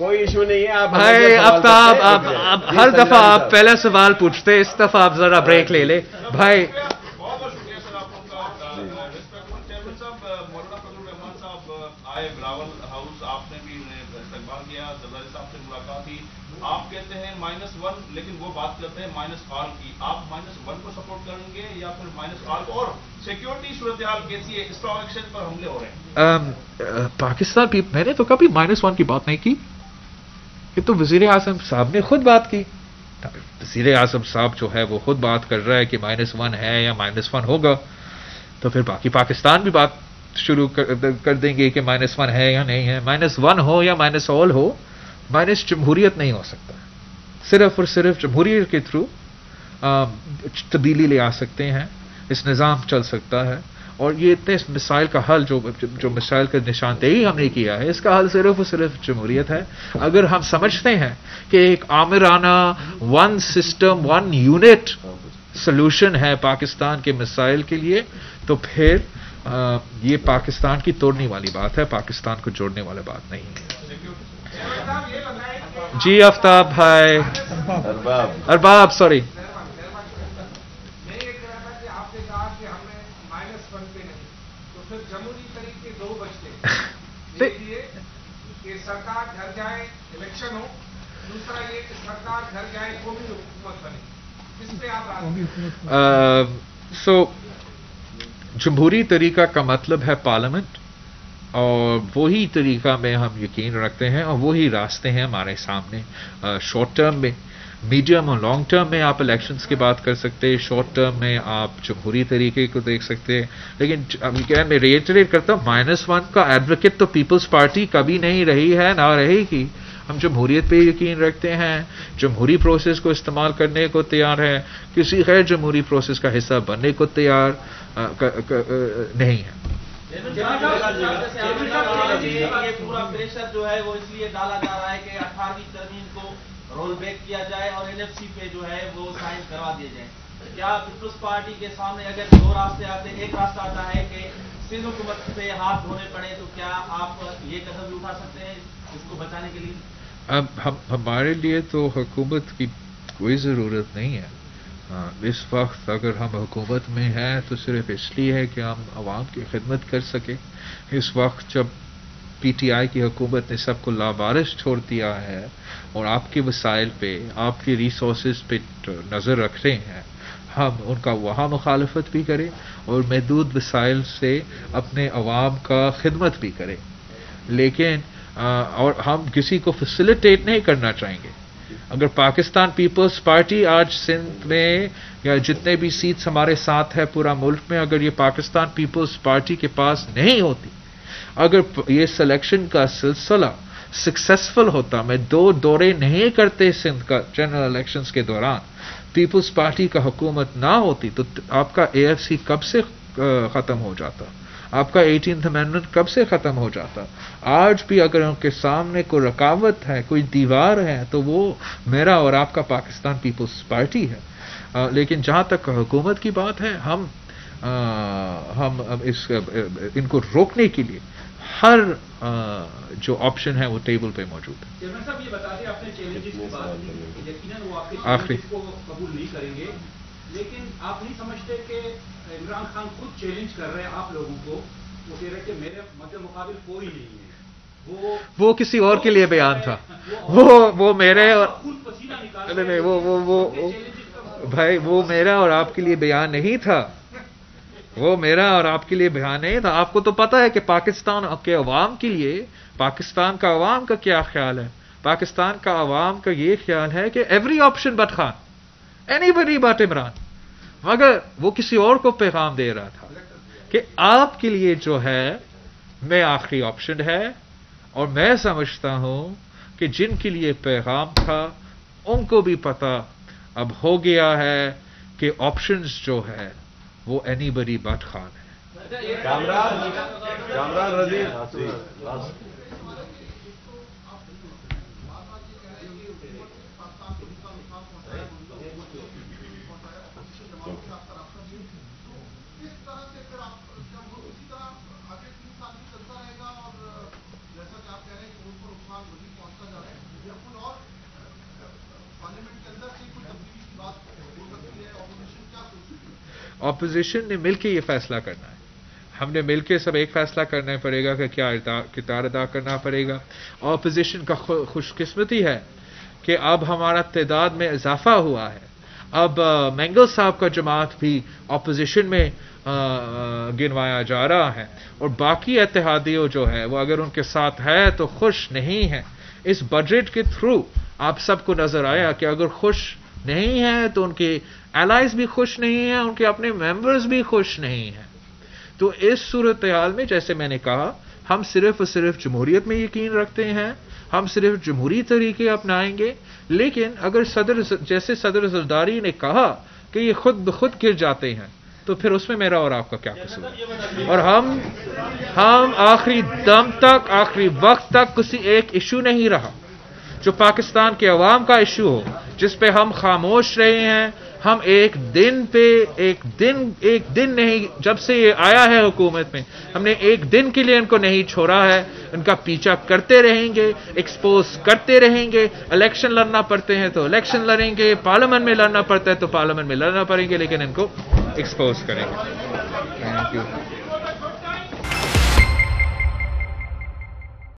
کوئی ایشو نہیں ہے. آپ بھائی آفتاب آپ ہر دفعہ آپ پہلا سوال پوچھتے, اس دفعہ آپ ذرا بریک لے لیں بھائی. بہت بہت شکریہ سر آپ لوگ کا. ریسپیکٹفل چیئرمین صاحب مولانا فضل الرحمان صاحب آئے بلاول ہاؤس, آپ نے بھی انہیں استقبال کیا, زرداری صاحب سے ملاقات کی. آپ کہتے ہیں -1 لیکن وہ بات کرتے ہیں -آل کی. آپ -1 کو سپورٹ کریں گے یا پھر -آل کو؟ اور سیکیورٹی صورتحال کیسی ہے؟ اسٹاک ایکسچینج پر حملے ہو رہے ہیں. پاکستان بھی, میں نے تو کبھی -1 کی بات نہیں کی. یہ تو وزیر اعظم صاحب نے خود بات کی. وزیر اعظم صاحب جو ہے وہ خود بات کر رہا ہے کہ -1 ہے یا -1 ہوگا, تو پھر باقی پاکستان بھی بات شروع کر دیں گے کہ -1 ہے یا نہیں ہے. -1 ہو یا -آل ہو, مائنس جمہوریت نہیں ہو سکتا. صرف اور صرف جمہوریت کے تھرو تبدیلی لے آ سکتے ہیں, اس نظام چل سکتا ہے. اور یہ اتنے مسائل کا حل جو مسائل کا نشاندہی ہم نے کیا ہے, اس کا حل صرف اور صرف جمہوریت ہے. اگر ہم سمجھتے ہیں کہ ایک آمرانہ 1 سسٹم 1 یونٹ سلوشن ہے پاکستان کے مسائل کے لیے, تو پھر یہ پاکستان کی توڑنے والی بات ہے, پاکستان کو جوڑنے والی بات نہیں ہے. جی آفتاب بھائی, ارباب سوری. میں یہ کہہ رہا تھا کہ آپ نے کہا کہ ہمیں -1 پہ نہیں, تو پھر جمہوری طریقے 2 بچتے ہیں. کہ سرکار گھر جائے الیکشن ہو, دوسرا یہ کہ سرکار گھر جائے قومی حکومت بنے. کس پہ آپ سو جمہوری طریقہ کا مطلب ہے پارلیمنٹ, اور وہی طریقہ میں ہم یقین رکھتے ہیں, اور وہی راستے ہیں ہمارے سامنے. شارٹ ٹرم میں, میڈیم اور لانگ ٹرم میں آپ الیکشنز کی بات کر سکتے ہیں, شارٹ ٹرم میں آپ جمہوری طریقے کو دیکھ سکتے ہیں. لیکن میں ریٹریٹ کرتا ہوں, -1 کا ایڈوکیٹ تو پیپلز پارٹی کبھی نہیں رہی ہے, نہ رہے گی. ہم جمہوریت پہ یقین رکھتے ہیں, جمہوری پروسیس کو استعمال کرنے کو تیار ہیں, کسی غیر جمہوری پروسیس کا حصہ بننے کو تیار نہیں ہے. یہ پورا پریشر جو ہے وہ اس لیے ڈالا جا رہا ہے کہ 18ویں ترمیم کو رول بیک کیا جائے اور NFC پہ جو ہے وہ سائن کروا دیے جائیں. کیا پیپلز پارٹی کے سامنے اگر 2 راستے آتے ہیں, ایک راستہ آتا ہے کہ سندھ حکومت سے ہاتھ دھونے پڑے, تو کیا آپ یہ قدم بھی اٹھا سکتے ہیں اس کو بچانے کے لیے؟ اب ہمارے لیے تو حکومت کی کوئی ضرورت نہیں ہے. اس وقت اگر ہم حکومت میں ہیں تو صرف اس لیے ہے کہ ہم عوام کی خدمت کر سکیں. اس وقت جب PTI کی حکومت نے سب کو لاوارث چھوڑ دیا ہے اور آپ کے وسائل پہ, آپ کے ریسورسز پہ نظر رکھ رہے ہیں, ہم ان کا وہاں مخالفت بھی کریں اور محدود وسائل سے اپنے عوام کا خدمت بھی کریں. لیکن اور ہم کسی کو فیسیلیٹیٹ نہیں کرنا چاہیں گے. اگر پاکستان پیپلز پارٹی آج سندھ میں یا جتنے بھی سیٹس ہمارے ساتھ ہے پورا ملک میں, اگر یہ پاکستان پیپلز پارٹی کے پاس نہیں ہوتی, اگر یہ سلیکشن کا سلسلہ سکسیسفل ہوتا, میں 2 دورے نہیں کرتے سندھ کا جنرل الیکشنز کے دوران, پیپلز پارٹی کا حکومت نہ ہوتی, تو آپ کا AFC کب سے ختم ہو جاتا, آپ کا 18th امینڈمنٹ کب سے ختم ہو جاتا. آج بھی اگر ان کے سامنے کوئی رکاوٹ ہے, کوئی دیوار ہے, تو وہ میرا اور آپ کا پاکستان پیپلز پارٹی ہے. لیکن جہاں تک حکومت کی بات ہے, ہم ان کو روکنے کے لیے ہر جو آپشن ہے وہ ٹیبل پہ موجود ہے. چیئرمین صاحب یہ بتا دیں, آپ نے چیلنجز کی بات کی, یقیناً وہ آپ کے آخری چیلنجز کو قبول نہیں کریں گے, لیکن آپ نہیں سمجھتے کہ عمران خان خود چیلنج کر رہے ہیں آپ لوگوں کو, وہ کہہ رہے کہ میرے مد مقابل کوئی نہیں ہے. وہ کسی اور کے لیے بیان تھا, وہ میرے اور بھائی وہ میرا اور آپ کے لیے بیان نہیں تھا, وہ میرا اور آپ کے لیے بیان نہیں تھا. آپ کو تو پتا ہے کہ پاکستان کے عوام کے لیے, پاکستان کا عوام کا کیا خیال ہے. پاکستان کا عوام کا یہ خیال ہے کہ every option but Khan, anybody but Imran. مگر وہ کسی اور کو پیغام دے رہا تھا کہ آپ کے لیے جو ہے میں آخری آپشن ہے. اور میں سمجھتا ہوں کہ جن کے لیے پیغام تھا ان کو بھی پتا اب ہو گیا ہے کہ آپشنز جو ہے وہ اینی بڈی بٹ خان ہے. کامران رضی اپوزیشن نے مل کے یہ فیصلہ کرنا ہے. ہم نے مل کے سب ایک فیصلہ کرنا پڑے گا کہ کیا کردار ادا کرنا پڑے گا. اپوزیشن کا خوش قسمتی ہے کہ اب ہمارا تعداد میں اضافہ ہوا ہے. اب مینگل صاحب کا جماعت بھی اپوزیشن میں گنوایا جا رہا ہے، اور باقی اتحادیوں جو ہے وہ اگر ان کے ساتھ ہے تو خوش نہیں ہے. اس بجٹ کے تھرو آپ سب کو نظر آیا کہ اگر خوش نہیں ہے تو ان کے الائز بھی خوش نہیں ہیں، ان کے اپنے ممبرز بھی خوش نہیں ہیں. تو اس صورتحال میں جیسے میں نے کہا ہم صرف اور صرف جمہوریت میں یقین رکھتے ہیں، ہم صرف جمہوری طریقے اپنائیں گے. لیکن اگر جیسے صدر زرداری نے کہا کہ یہ خود بخود گر جاتے ہیں تو پھر اس میں میرا اور آپ کا کیا قصور ہے؟ اور ہم آخری دم تک، آخری وقت تک کسی ایک ایشو نہیں رہا جو پاکستان کے عوام کا ایشو ہو جس پہ ہم خاموش رہے ہیں. ہم ایک دن نہیں، جب سے یہ آیا ہے حکومت میں ہم نے ایک دن کے لیے ان کو نہیں چھوڑا ہے. ان کا پیچھا کرتے رہیں گے، ایکسپوز کرتے رہیں گے. الیکشن لڑنا پڑتے ہیں تو الیکشن لڑیں گے، پارلیمنٹ میں لڑنا پڑتا ہے تو پارلیمنٹ میں لڑنا پڑیں گے، لیکن ان کو ایکسپوز کریں گے. Thank you.